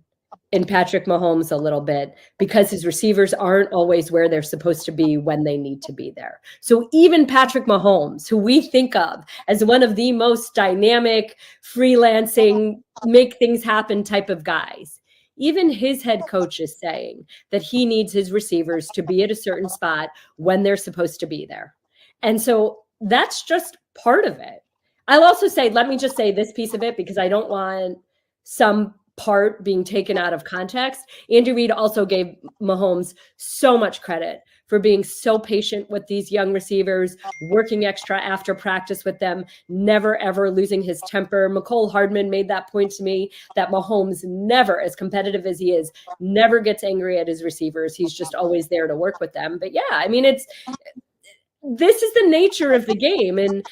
Speaker 4: in Patrick Mahomes a little bit because his receivers aren't always where they're supposed to be when they need to be there. So even Patrick Mahomes, who we think of as one of the most dynamic, freelancing, make things happen type of guys, even his head coach is saying that he needs his receivers to be at a certain spot when they're supposed to be there. And so that's just part of it. I'll also say, let me just say this piece of it, because I don't want some part being taken out of context. Andy Reid also gave Mahomes so much credit for being so patient with these young receivers, working extra after practice with them, never, ever losing his temper. McCole Hardman made that point to me, that Mahomes never, as competitive as he is, never gets angry at his receivers. He's just always there to work with them. But yeah, I mean, this is the nature of the game, and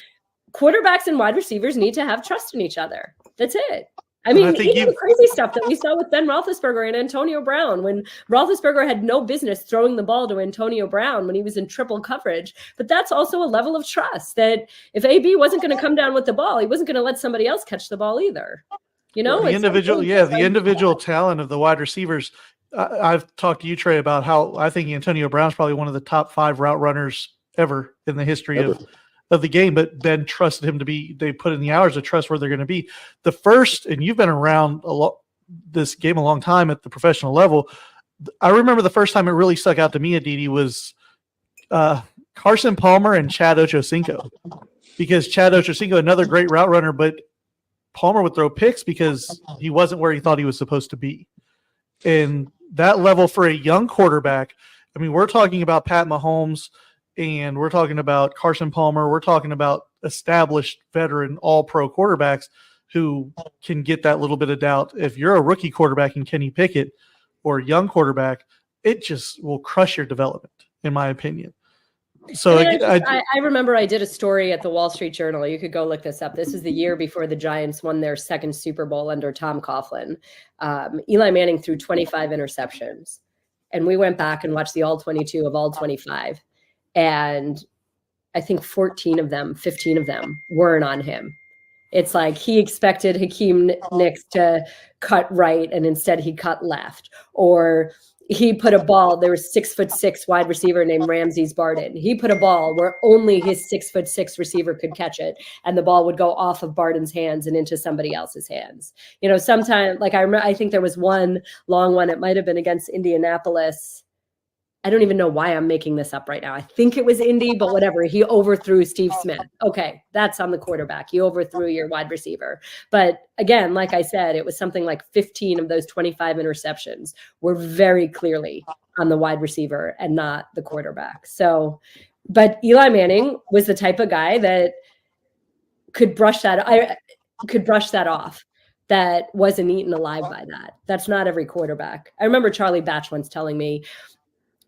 Speaker 4: quarterbacks and wide receivers need to have trust in each other. That's it. I mean, even the crazy stuff that we saw with Ben Roethlisberger and Antonio Brown, when Roethlisberger had no business throwing the ball to Antonio Brown when he was in triple coverage. But that's also a level of trust that if AB wasn't going to come down with the ball, he wasn't going to let somebody else catch the ball either. You know,
Speaker 1: the individual talent of the wide receivers. I've talked to you, Trey, about how I think Antonio Brown's probably one of the top 5 route runners ever in the history of the game, but Ben trusted him to be, they put in the hours to trust where they're going to be. The first, and you've been around this game a long time at the professional level. I remember the first time it really stuck out to me, Aditi, was Carson Palmer and Chad Ochocinco, because Chad Ochocinco, another great route runner, but Palmer would throw picks because he wasn't where he thought he was supposed to be. And that level for a young quarterback, I mean, we're talking about Pat Mahomes, and we're talking about Carson Palmer. We're talking about established veteran all-pro quarterbacks who can get that little bit of doubt. If you're a rookie quarterback in Kenny Pickett or a young quarterback, it just will crush your development, in my opinion. So
Speaker 4: I remember I did a story at the Wall Street Journal. You could go look this up. This is the year before the Giants won their second Super Bowl under Tom Coughlin. Eli Manning threw 25 interceptions. And we went back and watched the all 22 of all 25. And I think 15 of them weren't on him. It's like he expected Hakeem Nicks to cut right, and instead he cut left. Or he put a ball, there was 6'6" wide receiver named Ramses Barden. He put a ball where only his 6'6" receiver could catch it, and the ball would go off of Barden's hands and into somebody else's hands. You know, sometimes, like I think there was one long one, it might have been against Indianapolis. I don't even know why I'm making this up right now. I think it was Indy, but whatever. He overthrew Steve Smith. Okay, that's on the quarterback. He overthrew your wide receiver. But again, like I said, it was something like 15 of those 25 interceptions were very clearly on the wide receiver and not the quarterback. So, but Eli Manning was the type of guy that could brush that off. That wasn't eaten alive by that. That's not every quarterback. I remember Charlie Batch once telling me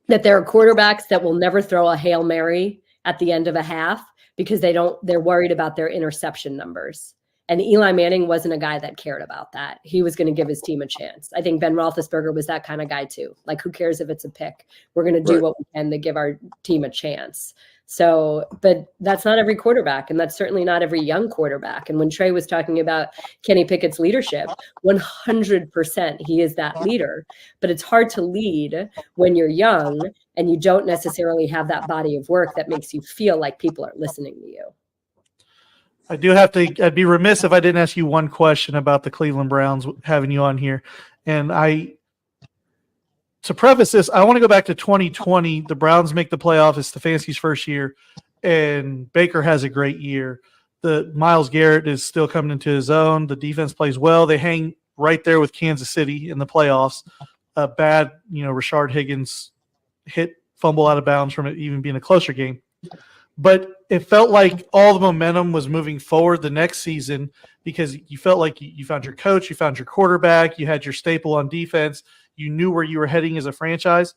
Speaker 4: that there are quarterbacks that will never throw a Hail Mary at the end of a half because they're worried about their interception numbers. And Eli Manning wasn't a guy that cared about that. He was going to give his team a chance. I think Ben Roethlisberger was that kind of guy too. Like, who cares if it's a pick? We're going to do what we can to give our team a chance. So, but that's not every quarterback, and that's certainly not every young quarterback. And when Trey was talking about Kenny Pickett's leadership, 100% he is that leader. But it's hard to lead when you're young and you don't necessarily have that body of work that makes you feel like people are listening to you.
Speaker 1: I'd be remiss if I didn't ask you one question about the Cleveland Browns having you on here. And to preface this, I want to go back to 2020. The Browns make the playoff. It's Stefanski's first year, and Baker has a great year. The Myles Garrett is still coming into his own. The defense plays well. They hang right there with Kansas City in the playoffs. A bad, Rashard Higgins fumble out of bounds from it even being a closer game. But it felt like all the momentum was moving forward the next season because you felt like you found your coach, you found your quarterback, you had your staple on defense. You knew where you were heading as a franchise.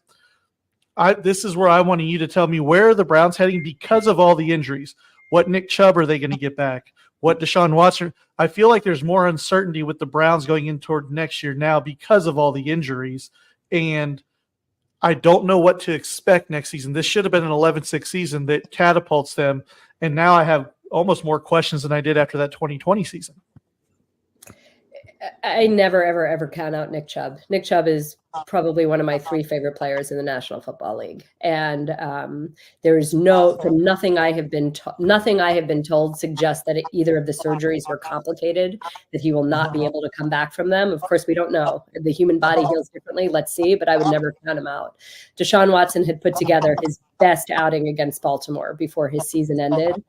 Speaker 1: This is where I wanted you to tell me, where are the Browns heading because of all the injuries? What Nick Chubb are they going to get back? What Deshaun Watson? I feel like there's more uncertainty with the Browns going in toward next year now because of all the injuries. And I don't know what to expect next season. This should have been an 11-6 season that catapults them. And now I have almost more questions than I did after that 2020 season.
Speaker 4: I never, ever, ever count out Nick Chubb. Nick Chubb is probably one of my 3 favorite players in the National Football League, and there is nothing I have been told suggests that either of the surgeries were complicated, that he will not be able to come back from them. Of course, we don't know. The human body heals differently. Let's see, but I would never count him out. Deshaun Watson had put together his best outing against Baltimore before his season ended.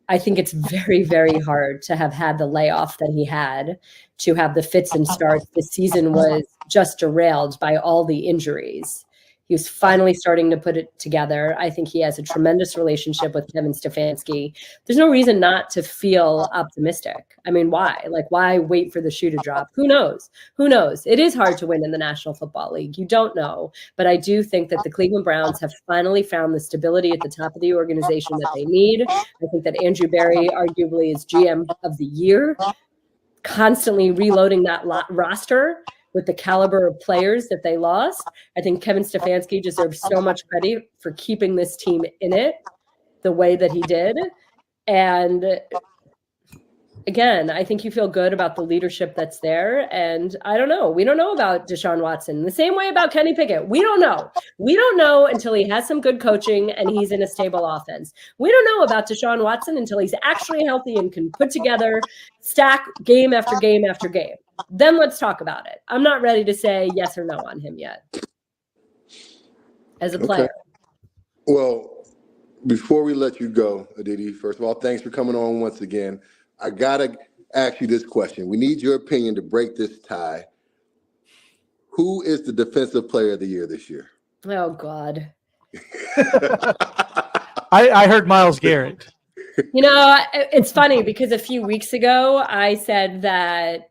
Speaker 4: I think it's very, very hard to have had the layoff that he had, to have the fits and starts. The season was just derailed by all the injuries. He was finally starting to put it together. I think he has a tremendous relationship with Kevin Stefanski. There's no reason not to feel optimistic. I mean, why? Like, why wait for the shoe to drop? Who knows? Who knows? It is hard to win in the National Football League. You don't know. But I do think that the Cleveland Browns have finally found the stability at the top of the organization that they need. I think that Andrew Berry arguably is GM of the year, constantly reloading that roster with the caliber of players that they lost. I think Kevin Stefanski deserves so much credit for keeping this team in it the way that he did. And again, I think you feel good about the leadership that's there. And I don't know. We don't know about Deshaun Watson. The same way about Kenny Pickett. We don't know. We don't know until he has some good coaching and he's in a stable offense. We don't know about Deshaun Watson until he's actually healthy and can put together, stack game after game after game. Then let's talk about it. I'm not ready to say yes or no on him yet as a player.
Speaker 3: Okay. Well, before we let you go, Aditi, first of all, thanks for coming on once again. I got to ask you this question. We need your opinion to break this tie. Who is the defensive player of the year this year?
Speaker 4: Oh, God.
Speaker 1: I heard Myles Garrett.
Speaker 4: You know, it's funny because a few weeks ago I said that,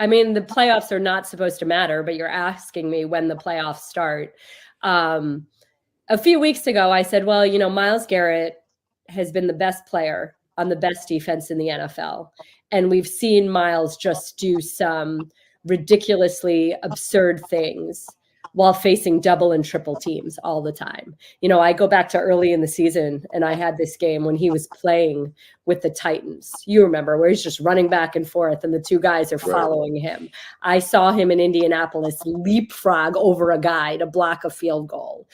Speaker 4: I mean, the playoffs are not supposed to matter, but you're asking me when the playoffs start. A few weeks ago, I said, well, you know, Myles Garrett has been the best player on the best defense in the NFL. And we've seen Myles just do some ridiculously absurd things while facing double and triple teams all the time. You know, I go back to early in the season and I had this game when he was playing with the Titans. You remember, where he's just running back and forth and the 2 guys are following him. I saw him in Indianapolis leapfrog over a guy to block a field goal.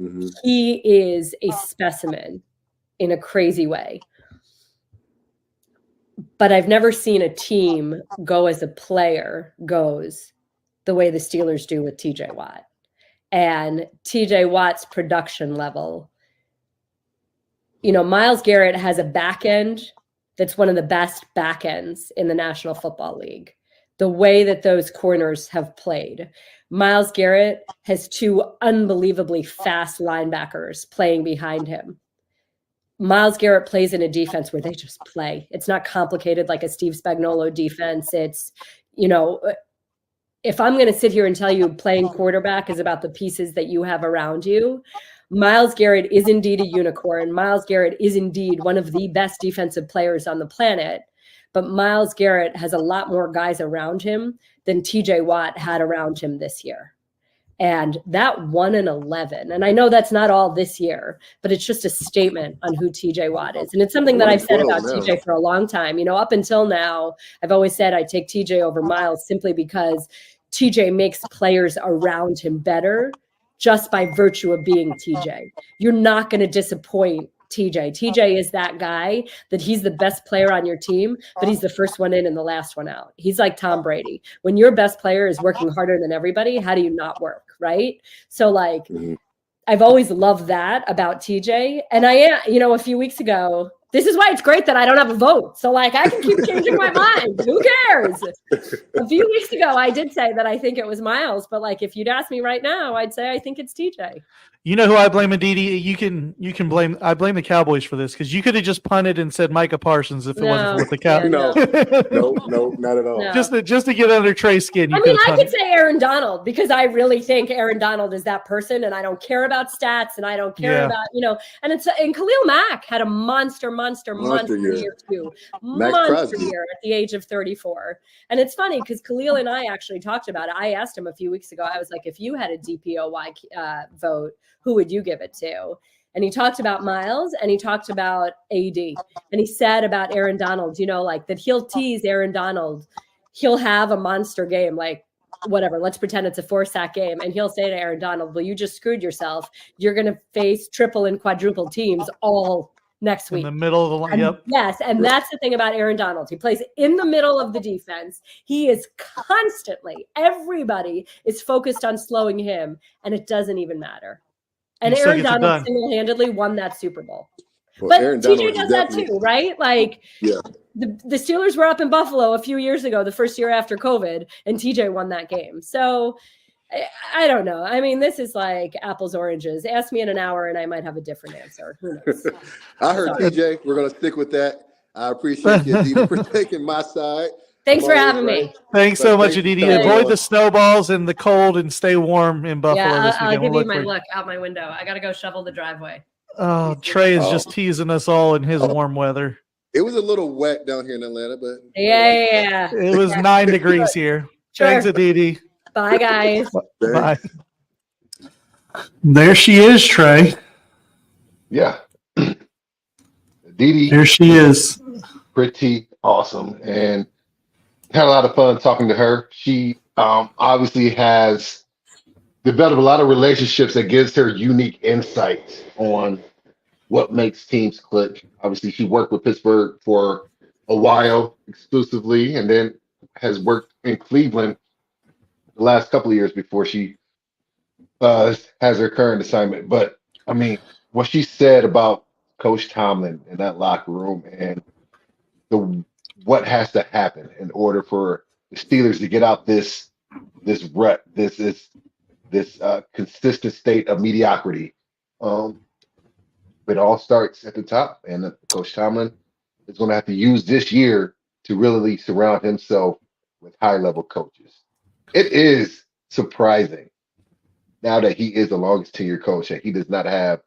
Speaker 4: Mm-hmm. He is a specimen in a crazy way. But I've never seen a team go as a player goes the way the Steelers do with TJ Watt. And TJ Watt's production level, you know, Myles Garrett has a back end that's one of the best back ends in the National Football League. The way that those corners have played. Myles Garrett has 2 unbelievably fast linebackers playing behind him. Myles Garrett plays in a defense where they just play. It's not complicated like a Steve Spagnuolo defense. It's, you know, if I'm going to sit here and tell you playing quarterback is about the pieces that you have around you, Myles Garrett is indeed a unicorn. Myles Garrett is indeed one of the best defensive players on the planet. But Myles Garrett has a lot more guys around him than TJ Watt had around him this year. And that 1-11, and I know that's not all this year, but it's just a statement on who TJ Watt is. And it's something that I've said about TJ for a long time. You know, up until now, I've always said I take TJ over Myles simply because TJ makes players around him better just by virtue of being TJ. You're not going to disappoint TJ. TJ is that guy that he's the best player on your team, but he's the first one in and the last one out. He's like Tom Brady. When your best player is working harder than everybody, how do you not work, right? So like, I've always loved that about TJ. And you know, a few weeks ago, this is why it's great that I don't have a vote. So like, I can keep changing my mind. Who cares? A few weeks ago, I did say that I think it was Myles, but like, if you'd ask me right now, I'd say I think it's TJ.
Speaker 1: You know who I blame, Aditi? I blame the Cowboys for this because you could have just punted and said Micah Parsons if it wasn't for the Cowboys.
Speaker 3: No, not at all.
Speaker 4: No.
Speaker 1: Just to get under Trey's skin.
Speaker 4: I mean, I could say Aaron Donald because I really think Aaron Donald is that person, and I don't care about stats, and I don't care about, you know, and Khalil Mack had a monster year too. Monster year at the age of 34. And it's funny because Khalil and I actually talked about it. I asked him a few weeks ago, I was like, if you had a DPOY vote, who would you give it to? And he talked about Myles and he talked about AD. And he said about Aaron Donald, you know, like that he'll tease Aaron Donald he'll have a monster game, like whatever, let's pretend it's a 4-sack game. And he'll say to Aaron Donald, well, you just screwed yourself. You're going to face triple and quadruple teams all next week.
Speaker 1: In the middle of the line. Yep.
Speaker 4: Yes. And that's the thing about Aaron Donald. He plays in the middle of the defense. He is constantly, everybody is focused on slowing him, and it doesn't even matter. And Aaron Donald single-handedly won that Super Bowl. Well, but TJ does that too, right? Like, yeah. The Steelers were up in Buffalo a few years ago, the first year after COVID, and TJ won that game. So I don't know. I mean, this is like apples, oranges. Ask me in an hour and I might have a different answer. Who knows?
Speaker 3: I heard TJ. We're going to stick with that. I appreciate you, Aditi, for taking my side.
Speaker 4: Thanks for having me.
Speaker 1: Thanks so much, Aditi. Avoid the snowballs and the cold and stay warm in Buffalo.
Speaker 4: Yeah, I'll give you my look out my window. I got to go shovel the driveway.
Speaker 1: Oh, Trai is just teasing us all in his warm weather.
Speaker 3: It was a little wet down here in Atlanta, but
Speaker 4: yeah.
Speaker 1: It was 9 degrees here.
Speaker 4: Sure.
Speaker 1: Thanks, Aditi.
Speaker 4: Bye, guys.
Speaker 1: Bye. There she is, Trai.
Speaker 2: Yeah. Aditi.
Speaker 1: There she is.
Speaker 2: Pretty awesome. And had a lot of fun talking to her. She obviously has developed a lot of relationships that gives her unique insights on what makes teams click. Obviously, she worked with Pittsburgh for a while exclusively, and then has worked in Cleveland the last couple of years before she has her current assignment. But I mean, what she said about Coach Tomlin in that locker room and what has to happen in order for the Steelers to get out this rut, this consistent state of mediocrity. It all starts at the top, and Coach Tomlin is going to have to use this year to really surround himself with high-level coaches. It is surprising now that he is the longest tenured coach that he does not have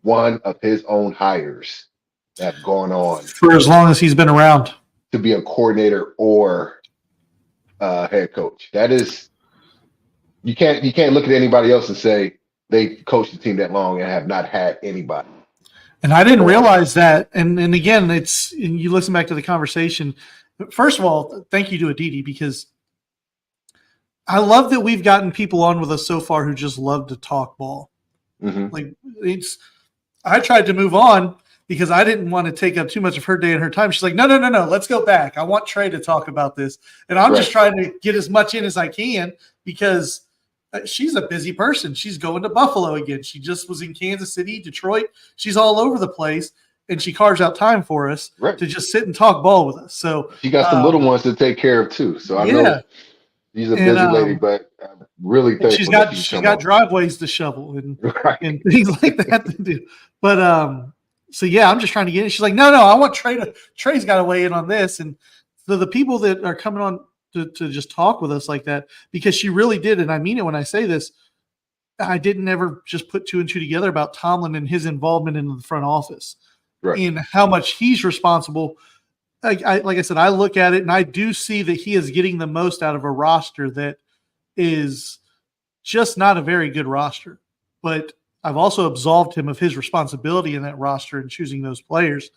Speaker 2: one of his own hires that have gone on
Speaker 1: for as long as he's been around
Speaker 2: to be a coordinator or head coach. That is, you can't look at anybody else and say they coached the team that long and have not had anybody.
Speaker 1: And I didn't realize that. And again, and you listen back to the conversation. First of all, thank you to Aditi, because I love that we've gotten people on with us so far who just love to talk ball.
Speaker 2: Mm-hmm.
Speaker 1: Like I tried to move on because I didn't want to take up too much of her day and her time. She's like, no, let's go back. I want Trai to talk about this. And I'm just trying to get as much in as I can because she's a busy person. She's going to Buffalo again. She just was in Kansas City, Detroit. She's all over the place, and she carves out time for us to just sit and talk ball with us. So
Speaker 2: she got some little ones to take care of too. So I know she's a busy lady, but I'm really thankful
Speaker 1: she's got driveways to shovel and things like that to do. But so yeah, I'm just trying to get in. She's like, no, I want Trai's got to weigh in on this. And so the people that are coming on to just talk with us like that, because she really did, and I mean it when I say this, I didn't ever just put 2 and 2 together about Tomlin and his involvement in the front office and how much he's responsible. Like I said, I look at it and I do see that he is getting the most out of a roster that is just not a very good roster. But I've also absolved him of his responsibility in that roster and choosing those players.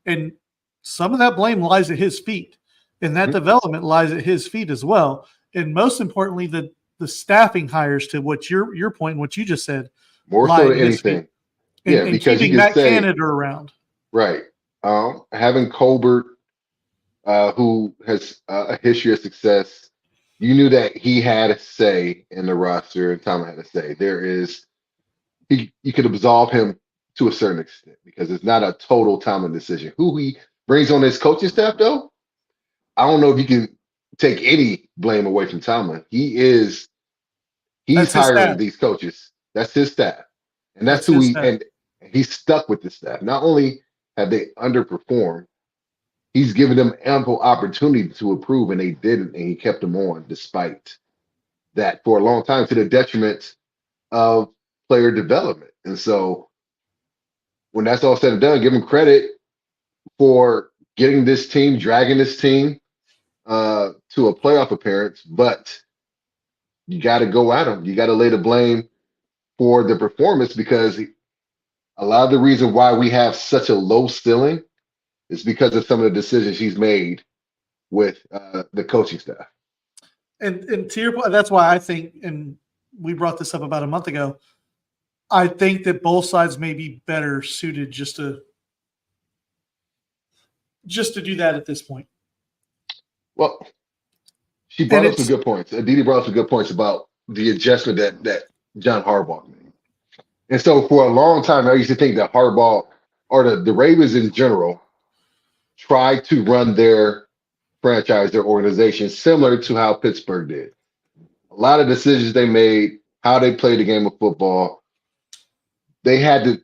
Speaker 1: And some of that blame lies at his feet. And that development lies at his feet as well. And most importantly, the staffing hires, to what your point, what you just said,
Speaker 2: more so than anything.
Speaker 1: And
Speaker 2: because
Speaker 1: keeping Matt Canada around.
Speaker 2: Right. Having Colbert, who has a history of success, you knew that he had a say in the roster, and Tom had a say. You could absolve him to a certain extent because it's not a total Tomlin decision. Who he brings on his coaching staff, though, I don't know if you can take any blame away from Tomlin. He's hiring these coaches. That's his staff. And that's who and he's stuck with the staff. Not only have they underperformed, he's given them ample opportunity to improve, and they didn't, and he kept them on despite that for a long time, to the detriment of player development. And so when that's all said and done, give him credit for getting this team, dragging this team to a playoff appearance, but you got to go at him. You got to lay the blame for the performance, because a lot of the reason why we have such a low ceiling is because of some of the decisions he's made with the coaching staff.
Speaker 1: And to your point, that's why I think, and we brought this up about a month ago, I think that both sides may be better suited just to do that at this point.
Speaker 2: Well, she brought up some good points. Aditi brought up some good points about the adjustment that John Harbaugh made. And so for a long time, I used to think that Harbaugh or the Ravens in general tried to run their franchise, their organization, similar to how Pittsburgh did. A lot of decisions they made, how they played the game of football, they had to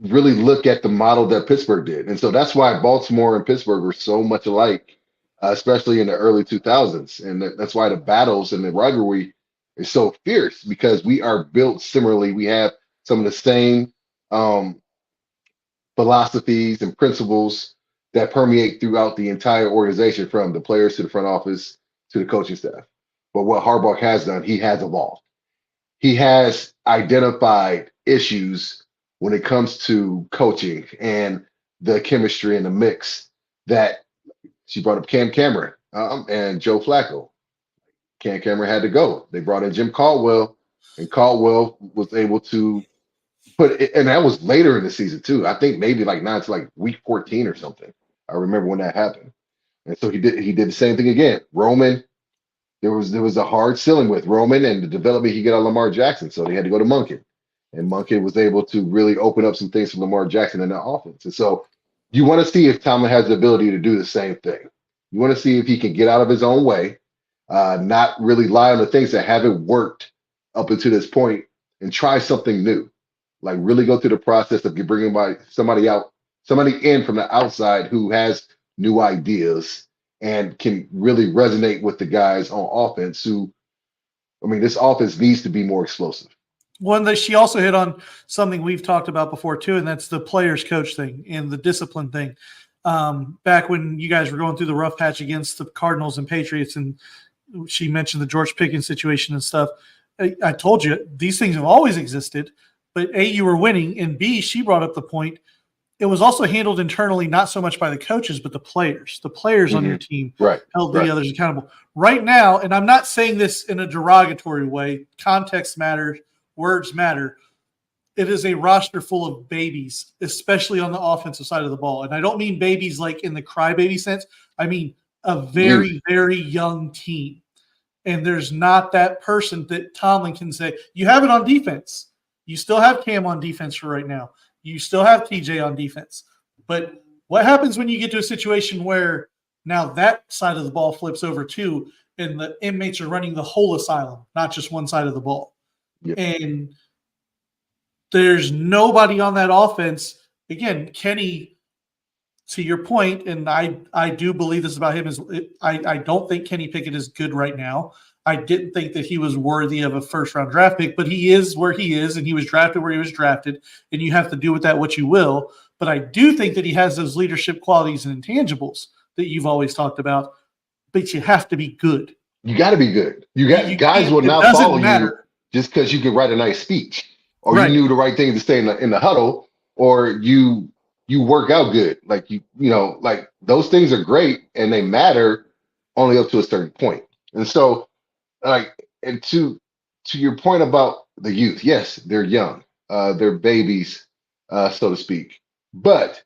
Speaker 2: really look at the model that Pittsburgh did. And so that's why Baltimore and Pittsburgh were so much alike, especially in the early 2000s. And that's why the battles and the rivalry is so fierce, because we are built similarly. We have some of the same philosophies and principles that permeate throughout the entire organization, from the players to the front office to the coaching staff. But what Harbaugh has done, he has evolved. He has identified issues when it comes to coaching and the chemistry and the mix that she brought up. Cam Cameron and Joe Flacco. Cam Cameron had to go. They brought in Jim Caldwell, and Caldwell was able to put it, and that was later in the season too. I think maybe like not to like week 14 or something. I remember when that happened. And so he did the same thing again. Roman, there was a hard ceiling with Roman and the development he got on Lamar Jackson. So they had to go to Monken. And Monken was able to really open up some things for Lamar Jackson in that offense. And so you want to see if Tomlin has the ability to do the same thing. You want to see if he can get out of his own way, not really lie on the things that haven't worked up until this point, and try something new. Like really go through the process of bringing somebody in from the outside who has new ideas and can really resonate with the guys on offense who, I mean, this offense needs to be more explosive.
Speaker 1: One that she also hit on something we've talked about before too, and that's the players coach thing and the discipline thing. Back when you guys were going through the rough patch against the Cardinals and Patriots, and she mentioned the George Pickens situation and stuff. I told you these things have always existed, but A, you were winning, and B, she brought up the point. It was also handled internally, not so much by the coaches, but the players. The players on your team held the others accountable. Right now, and I'm not saying this in a derogatory way, context matters, words matter. It is a roster full of babies, especially on the offensive side of the ball. And I don't mean babies like in the crybaby sense. I mean a very, very young team. And there's not that person that Tomlin can say, you have it on defense. You still have Cam on defense for right now. You still have TJ on defense. But what happens when you get to a situation where now that side of the ball flips over too, and the inmates are running the whole asylum, not just one side of the ball? Yep. And there's nobody on that offense. Again, Kenny, to your point, and I do believe this about him, is I don't think Kenny Pickett is good right now. I didn't think that he was worthy of a first-round draft pick, but he is where he is, and he was drafted where he was drafted, and you have to do with that what you will. But I do think that he has those leadership qualities and intangibles that you've always talked about, but you have to be good.
Speaker 2: You got to be good. Guys will not follow you just because you can write a nice speech, or you knew the right thing to say in the huddle, or you work out good. Like you know, like those things are great and they matter only up to a certain point. And so, and to your point about the youth, yes, they're young, they're babies, so to speak. But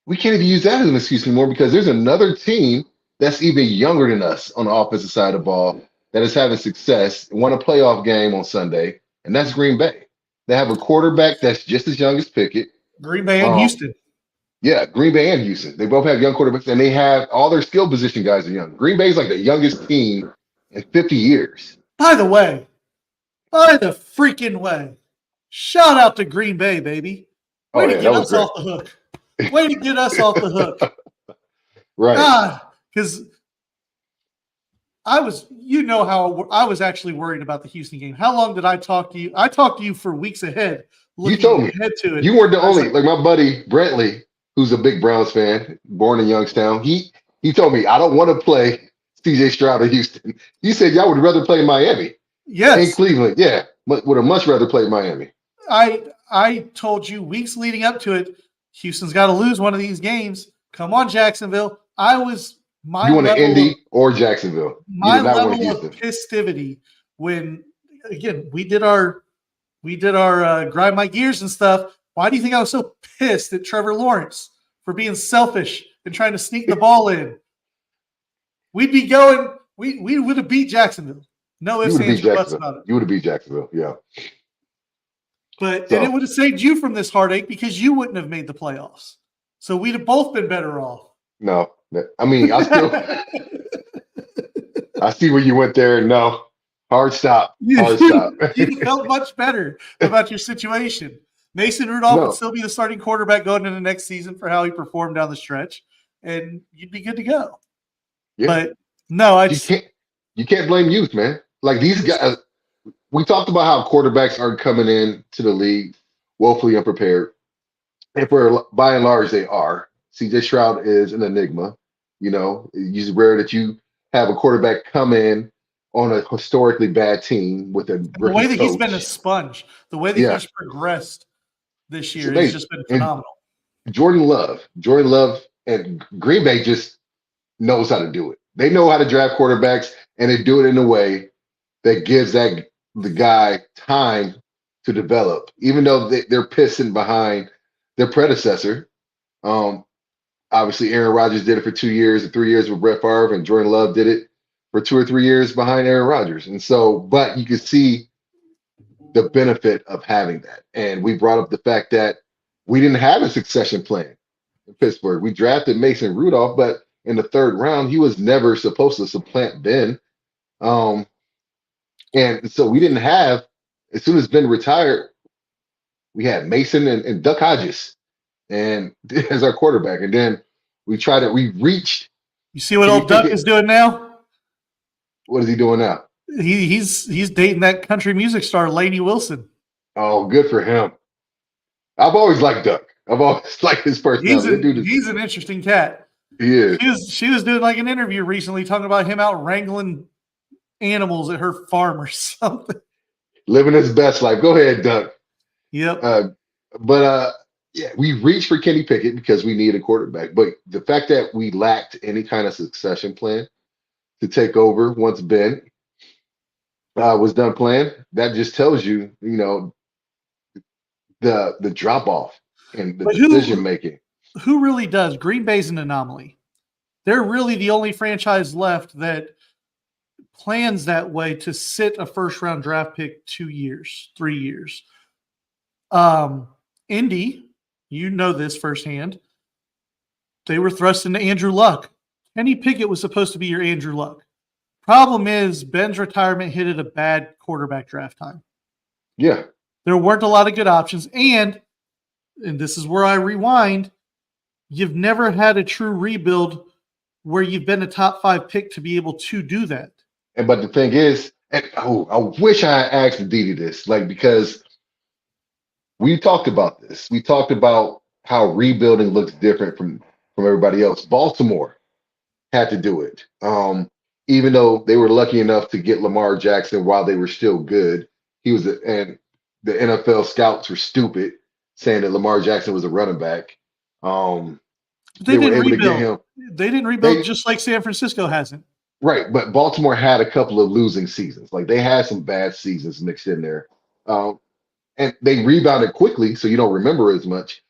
Speaker 2: we can't even use that as an excuse anymore, because there's another team that's even younger than us on the offensive side of the ball that is having success, won a playoff game on Sunday, and that's Green Bay. They have a quarterback that's just as young as Pickett.
Speaker 1: Green Bay and Houston.
Speaker 2: Yeah, Green Bay and Houston. They both have young quarterbacks, and they have all their skill position guys are young. Green Bay is like the youngest team in 50 years.
Speaker 1: By the freaking way, shout out to Green Bay, baby. Way to get us off the hook. Way to get us off the hook.
Speaker 2: Right.
Speaker 1: Because I was actually worried about the Houston game. How long did I talk to you? I talked to you for weeks ahead.
Speaker 2: You told me.
Speaker 1: Ahead to it.
Speaker 2: You weren't the only. Like my buddy Brentley, who's a big Browns fan, born in Youngstown. He told me, I don't want to play CJ Stroud in Houston. He said y'all would rather play Miami.
Speaker 1: Yes.
Speaker 2: In Cleveland. Yeah. Would have much rather played Miami.
Speaker 1: I told you weeks leading up to it, Houston's got to lose one of these games. Come on, Jacksonville. I was my
Speaker 2: You want
Speaker 1: level
Speaker 2: Indy
Speaker 1: of,
Speaker 2: or Jacksonville. You
Speaker 1: my
Speaker 2: did not want
Speaker 1: level of
Speaker 2: Houston.
Speaker 1: festivity when, again, we did our grind my gears and stuff. Why do you think I was so pissed at Trevor Lawrence for being selfish and trying to sneak the ball in? We'd be going. We would have beat Jacksonville. No
Speaker 2: You
Speaker 1: ifs,
Speaker 2: would have
Speaker 1: ands,
Speaker 2: beat
Speaker 1: or buts
Speaker 2: Jacksonville.
Speaker 1: about it.
Speaker 2: You would have beat Jacksonville. Yeah.
Speaker 1: And it
Speaker 2: So
Speaker 1: would have saved you from this heartache because you wouldn't have made the playoffs. So we'd have both been better off.
Speaker 2: no, I mean, I still I see where you went there. No, hard stop. Hard stop.
Speaker 1: You felt much better about your situation. Mason Rudolph would
Speaker 2: No.
Speaker 1: still be the starting quarterback going into the next season for how he performed down the stretch, and you'd be good to go.
Speaker 2: Yeah.
Speaker 1: But no,
Speaker 2: You can't blame youth, man. Like these guys, we talked about how quarterbacks are coming in to the league woefully unprepared. And by and large, they are. CJ Stroud is an enigma. You know, it's rare that you have a quarterback come in on a historically bad team with a
Speaker 1: the way
Speaker 2: rookie
Speaker 1: that he's
Speaker 2: coach.
Speaker 1: been a sponge, the way that
Speaker 2: Yeah.
Speaker 1: he's progressed this year
Speaker 2: amazing.
Speaker 1: has just been phenomenal.
Speaker 2: And Jordan Love, and Green Bay just knows how to do it. They know how to draft quarterbacks, and they do it in a way that gives the guy time to develop, even though they're pissing behind their predecessor. Obviously, Aaron Rodgers did it for 2 years and 3 years with Brett Favre, and Jordan Love did it for 2 or 3 years behind Aaron Rodgers. And so, but you can see the benefit of having that. And we brought up the fact that we didn't have a succession plan in Pittsburgh. We drafted Mason Rudolph, but in the 3rd round, he was never supposed to supplant Ben. And so we didn't have, as soon as Ben retired, we had Mason and Duck Hodges and as our quarterback. And then we reached.
Speaker 1: You see what old Duck is doing now?
Speaker 2: What is he doing now?
Speaker 1: He's dating that country music star, Lainey Wilson.
Speaker 2: Oh, good for him. I've always liked Duck. I've always liked his personality.
Speaker 1: He's an interesting cat.
Speaker 2: He is.
Speaker 1: She was doing like an interview recently talking about him out wrangling animals at her farm or something.
Speaker 2: Living his best life. Go ahead, Duck.
Speaker 1: Yep.
Speaker 2: Yeah, we reached for Kenny Pickett because we need a quarterback. But the fact that we lacked any kind of succession plan to take over once Ben was done playing, that just tells you, the drop off and the decision making.
Speaker 1: Who really does? Green Bay's an anomaly. They're really the only franchise left that plans that way to sit a first-round draft pick 2 years, 3 years. Indy, you know this firsthand. They were thrust into Andrew Luck. Kenny Pickett was supposed to be your Andrew Luck. Problem is, Ben's retirement hit at a bad quarterback draft time.
Speaker 2: Yeah.
Speaker 1: There weren't a lot of good options. And this is where I rewind, you've never had a true rebuild where you've been a top 5 pick to be able to do that.
Speaker 2: But the thing is, I wish I had asked Aditi this, because we talked about this. We talked about how rebuilding looks different from everybody else. Baltimore had to do it. Even though they were lucky enough to get Lamar Jackson while they were still good, and the NFL scouts were stupid saying that Lamar Jackson was a running back. They were able to get him.
Speaker 1: They didn't rebuild just like San Francisco hasn't.
Speaker 2: Right, but Baltimore had a couple of losing seasons. Like they had some bad seasons mixed in there. And they rebounded quickly, so you don't remember as much.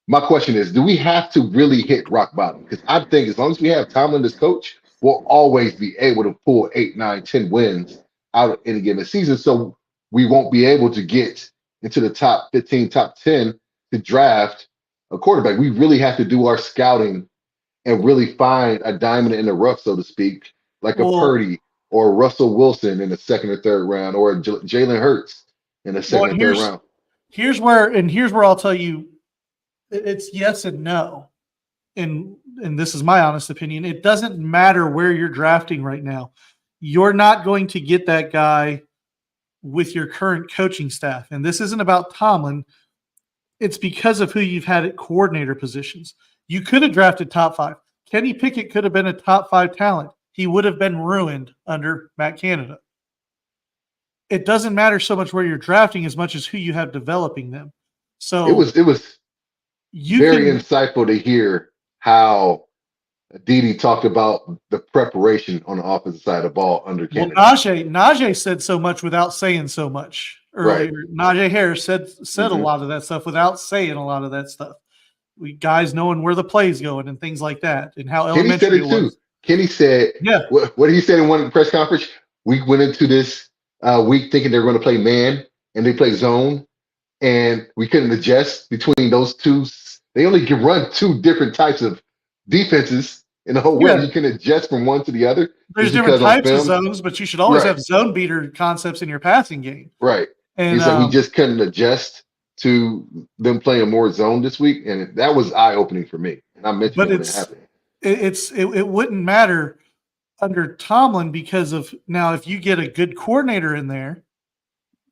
Speaker 2: My question is, do we have to really hit rock bottom? Because I think as long as we have Tomlin as coach, we'll always be able to pull 8, 9, 10 wins out of any given season. So we won't be able to get into the top 15, top 10 to draft a quarterback. We really have to do our scouting and really find a diamond in the rough, so to speak, like a Purdy or Russell Wilson in the 2nd or 3rd round, or Jalen Hurts in the 2nd or 3rd round.
Speaker 1: Here's where I'll tell you it's yes and no. And this is my honest opinion. It doesn't matter where you're drafting right now. You're not going to get that guy with your current coaching staff. And this isn't about Tomlin. It's because of who you've had at coordinator positions. You could have drafted top 5. Kenny Pickett could have been a top 5 talent. He would have been ruined under Matt Canada. It doesn't matter so much where you're drafting as much as who you have developing them. So
Speaker 2: it was very insightful to hear how Aditi talked about the preparation on the offensive side of the ball under
Speaker 1: Well,
Speaker 2: Canada.
Speaker 1: Najee said so much without saying so much earlier.
Speaker 2: Right.
Speaker 1: Najee Harris said a
Speaker 2: Mhm.
Speaker 1: lot of that stuff without saying a lot of that stuff. Guys knowing where the play's going and things like that, and how
Speaker 2: Kenny said
Speaker 1: elementary
Speaker 2: it
Speaker 1: it
Speaker 2: too.
Speaker 1: was.
Speaker 2: Kenny said,
Speaker 1: Yeah.
Speaker 2: what he said in one press conference, we went into this week thinking they were going to play man and they play zone, and we couldn't adjust between those two. They only can run two different types of defenses in the whole way.
Speaker 1: Yeah.
Speaker 2: You can adjust from one to the other.
Speaker 1: There's
Speaker 2: just
Speaker 1: different
Speaker 2: because on
Speaker 1: types of
Speaker 2: film-
Speaker 1: zones, but you should always
Speaker 2: Right.
Speaker 1: have zone beater concepts in your passing game.
Speaker 2: Right.
Speaker 1: And
Speaker 2: He said we just couldn't adjust to them playing more zone this week, and that was eye opening for me. And I mentioned
Speaker 1: but
Speaker 2: it when it happened.
Speaker 1: it wouldn't matter under Tomlin because of now if you get a good coordinator in there,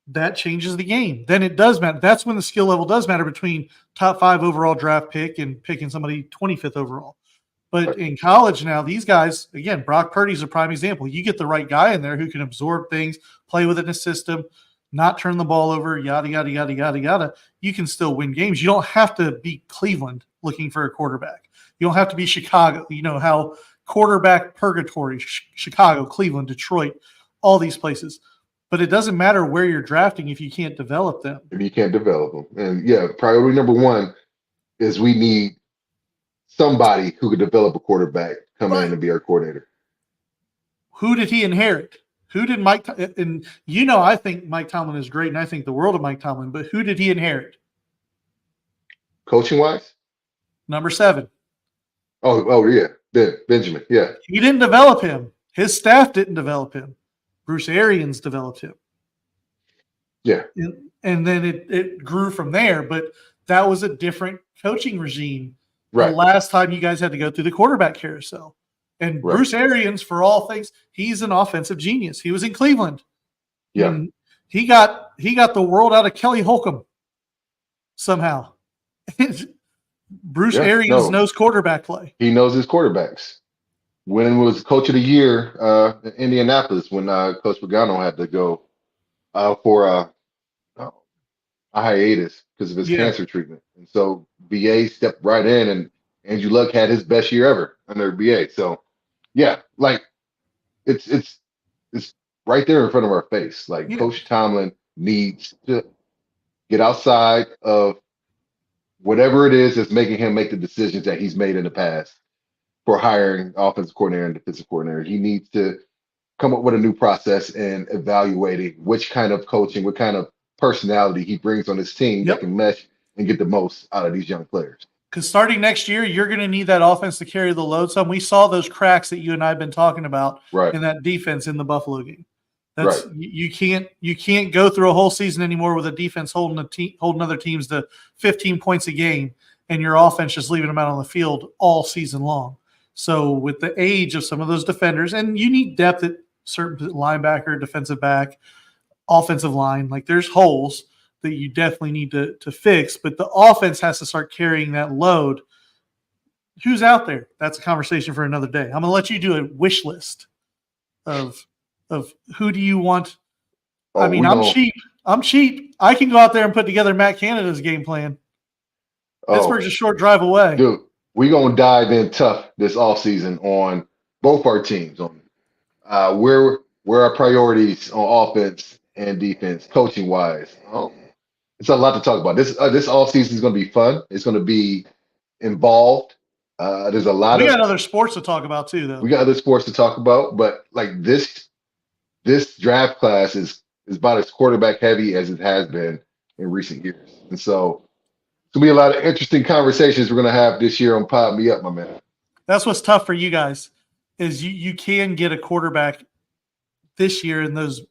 Speaker 1: that changes the game. Then it does matter. That's when the skill level does matter between top 5 overall draft pick and picking somebody 25th overall. But
Speaker 2: Right.
Speaker 1: in college now, these guys, again, Brock Purdy's a prime example. You get the right guy in there who can absorb things, play within a system, not turn the ball over, yada, yada, yada, yada, yada. You can still win games. You don't have to be Cleveland looking for a quarterback. You don't have to be Chicago. You know how quarterback purgatory, Chicago, Cleveland, Detroit, all these places. But it doesn't matter where you're drafting if you can't develop them.
Speaker 2: If you can't develop them. And yeah, priority number one is we need somebody who could develop a quarterback come in and be our coordinator.
Speaker 1: Who did he inherit? Who did Mike? And I think Mike Tomlin is great, and I think the world of Mike Tomlin. But who did he inherit?
Speaker 2: Coaching wise?
Speaker 1: Number 7.
Speaker 2: Oh yeah, Benjamin. Yeah,
Speaker 1: he didn't develop him. His staff didn't develop him. Bruce Arians developed him.
Speaker 2: Yeah,
Speaker 1: and then it grew from there. But that was a different coaching regime.
Speaker 2: right.
Speaker 1: The last time you guys had to go through the quarterback carousel. And
Speaker 2: Right.
Speaker 1: Bruce Arians, for all things, he's an offensive genius. He was in Cleveland.
Speaker 2: Yeah.
Speaker 1: And he got the world out of Kelly Holcomb somehow. Bruce Arians knows quarterback play.
Speaker 2: He knows his quarterbacks. When he was coach of the year in Indianapolis, when Coach Pagano had to go for a hiatus because of his cancer treatment. And so BA stepped right in, and Andrew Luck had his best year ever under BA. So yeah, like it's right there in front of our face. Like Coach Tomlin needs to get outside of whatever it is that's making him make the decisions that he's made in the past for hiring offensive coordinator and defensive coordinator. He needs to come up with a new process and evaluating which kind of coaching, what kind of personality he brings on his team that can mesh and get the most out of these young players.
Speaker 1: Because starting next year, you're going to need that offense to carry the load. Some we saw those cracks that you and I have been talking about in that defense in the Buffalo game. That's you can't go through a whole season anymore with a defense holding other teams to 15 points a game, and your offense just leaving them out on the field all season long. So with the age of some of those defenders, and you need depth at certain linebacker, defensive back, offensive line, like there's holes that you definitely need to fix, but the offense has to start carrying that load. Who's out there? That's a conversation for another day. I'm going to let you do a wish list of who do you want. I mean, I'm cheap. I can go out there and put together Matt Canada's game plan. Pittsburgh's a short drive away.
Speaker 2: Dude, we're going to dive in tough this offseason on both our teams, on where our priorities on offense and defense, coaching wise. It's a lot to talk about. This offseason is going to be fun. It's going to be involved. There's a lot
Speaker 1: We got other sports to talk about too, though.
Speaker 2: We got other sports to talk about, but like this draft class is about as quarterback heavy as it has been in recent years. And so it's going to be a lot of interesting conversations we're going to have this year on Pod Me Up, my man.
Speaker 1: That's what's tough for you guys is you can get a quarterback this year in those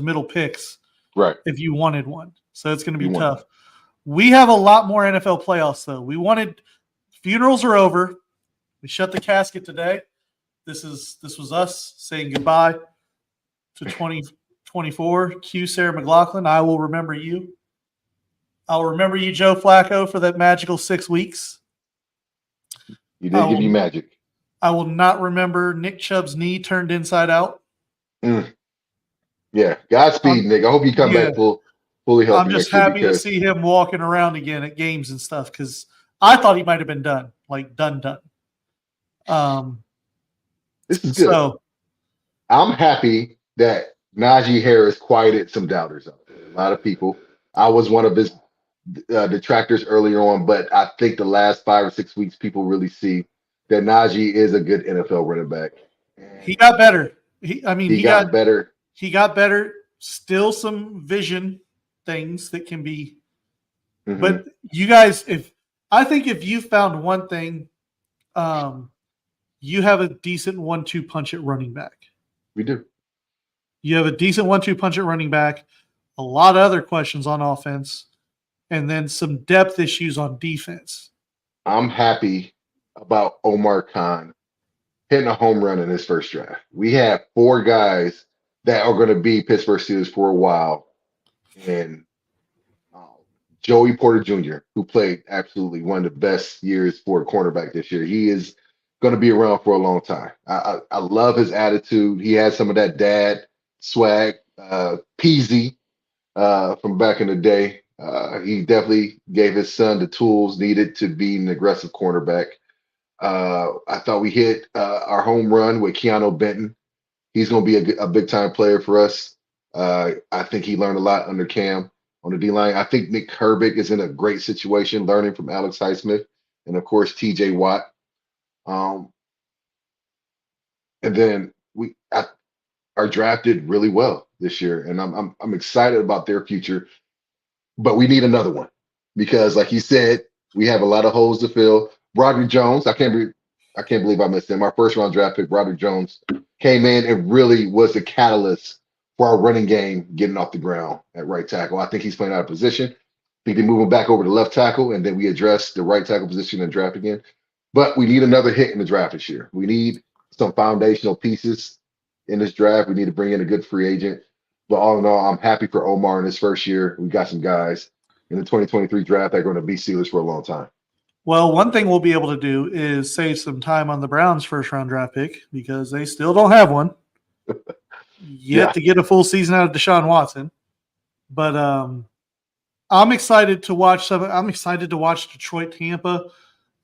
Speaker 1: middle picks,
Speaker 2: right?
Speaker 1: If you wanted one. So it's going to be tough. We have a lot more NFL playoffs, though. Funerals are over. We shut the casket today. This was us saying goodbye to 2024. Q Sarah McLaughlin. I will remember you. I'll remember you, Joe Flacco, for that magical 6 weeks.
Speaker 2: You did give you magic.
Speaker 1: I will not remember Nick Chubb's knee turned inside out.
Speaker 2: Yeah. Godspeed, Nick. I hope you come back fully healthy.
Speaker 1: I'm just happy to see him walking around again at games and stuff because I thought he might have been done, like done.
Speaker 2: This is good.
Speaker 1: So
Speaker 2: I'm happy that Najee Harris quieted some doubters out there. A lot of people. I was one of his detractors earlier on, but I think the last 5 or 6 weeks, people really see that Najee is a good NFL running back.
Speaker 1: he got better.
Speaker 2: He got better.
Speaker 1: He got better. Still some vision things that can be.
Speaker 2: Mhm.
Speaker 1: But you guys, I think if you found one thing, you have a decent 1-2 punch at running back.
Speaker 2: We do.
Speaker 1: You have a decent 1-2 punch at running back. A lot of other questions on offense, and then some depth issues on defense.
Speaker 2: I'm happy about Omar Khan hitting a home run in his first draft. We have 4 guys that are going to be Pittsburgh Steelers for a while, and Joey Porter Jr., who played absolutely one of the best years for a cornerback this year. He is going to be around for a long time. I love his attitude. He has some of that dad swag, peasy from back in the day. He definitely gave his son the tools needed to be an aggressive cornerback. I thought we hit our home run with Keanu Benton. He's going to be a big-time player for us. I think he learned a lot under Cam on the D-line. I think Nick Herbig is in a great situation, learning from Alex Highsmith and, of course, T.J. Watt. And then we are drafted really well this year, and I'm excited about their future. But we need another one because, like you said, we have a lot of holes to fill. Broderick Jones, I can't believe I missed him. Our first-round draft pick, Broderick Jones, came in and really was the catalyst for our running game getting off the ground at right tackle. I think he's playing out of position. I think they move him back over to left tackle, and then we address the right tackle position and draft again. But we need another hit in the draft this year. We need some foundational pieces in this draft. We need to bring in a good free agent. But all in all, I'm happy for Omar in his first year. We got some guys in the 2023 draft that are going to be Steelers for a long time.
Speaker 1: Well, one thing we'll be able to do is save some time on the Browns' first-round draft pick because they still don't have one yet to get a full season out of Deshaun Watson. But I'm excited to watch I'm excited to watch Detroit, Tampa.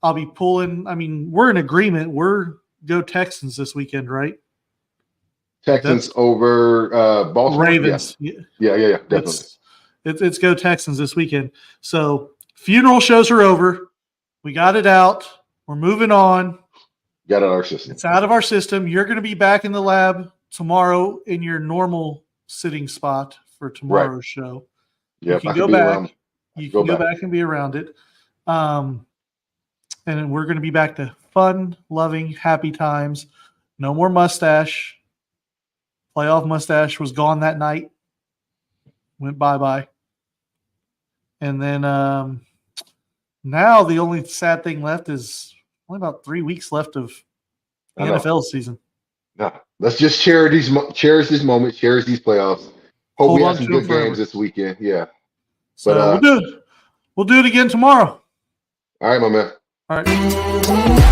Speaker 1: I'll be pulling. I mean, we're in agreement. We're go Texans this weekend, right?
Speaker 2: Texans over Baltimore?
Speaker 1: Ravens.
Speaker 2: Yeah, definitely.
Speaker 1: It's go Texans this weekend. So funeral shows are over. We got it out. We're moving on.
Speaker 2: Got it out of our system.
Speaker 1: It's out of our system. You're going to be back in the lab tomorrow in your normal sitting spot for tomorrow's show.
Speaker 2: Yeah,
Speaker 1: you can go back. You can go back and be around it. And we're going to be back to fun, loving, happy times. No more mustache. Playoff mustache was gone that night. Went bye-bye. And then now the only sad thing left is only about 3 weeks left of the NFL season.
Speaker 2: No, let's just cherish this moment, cherish these playoffs. Hope we have some good games this weekend. Yeah.
Speaker 1: So we'll do it again tomorrow.
Speaker 2: All right, my man.
Speaker 1: All right.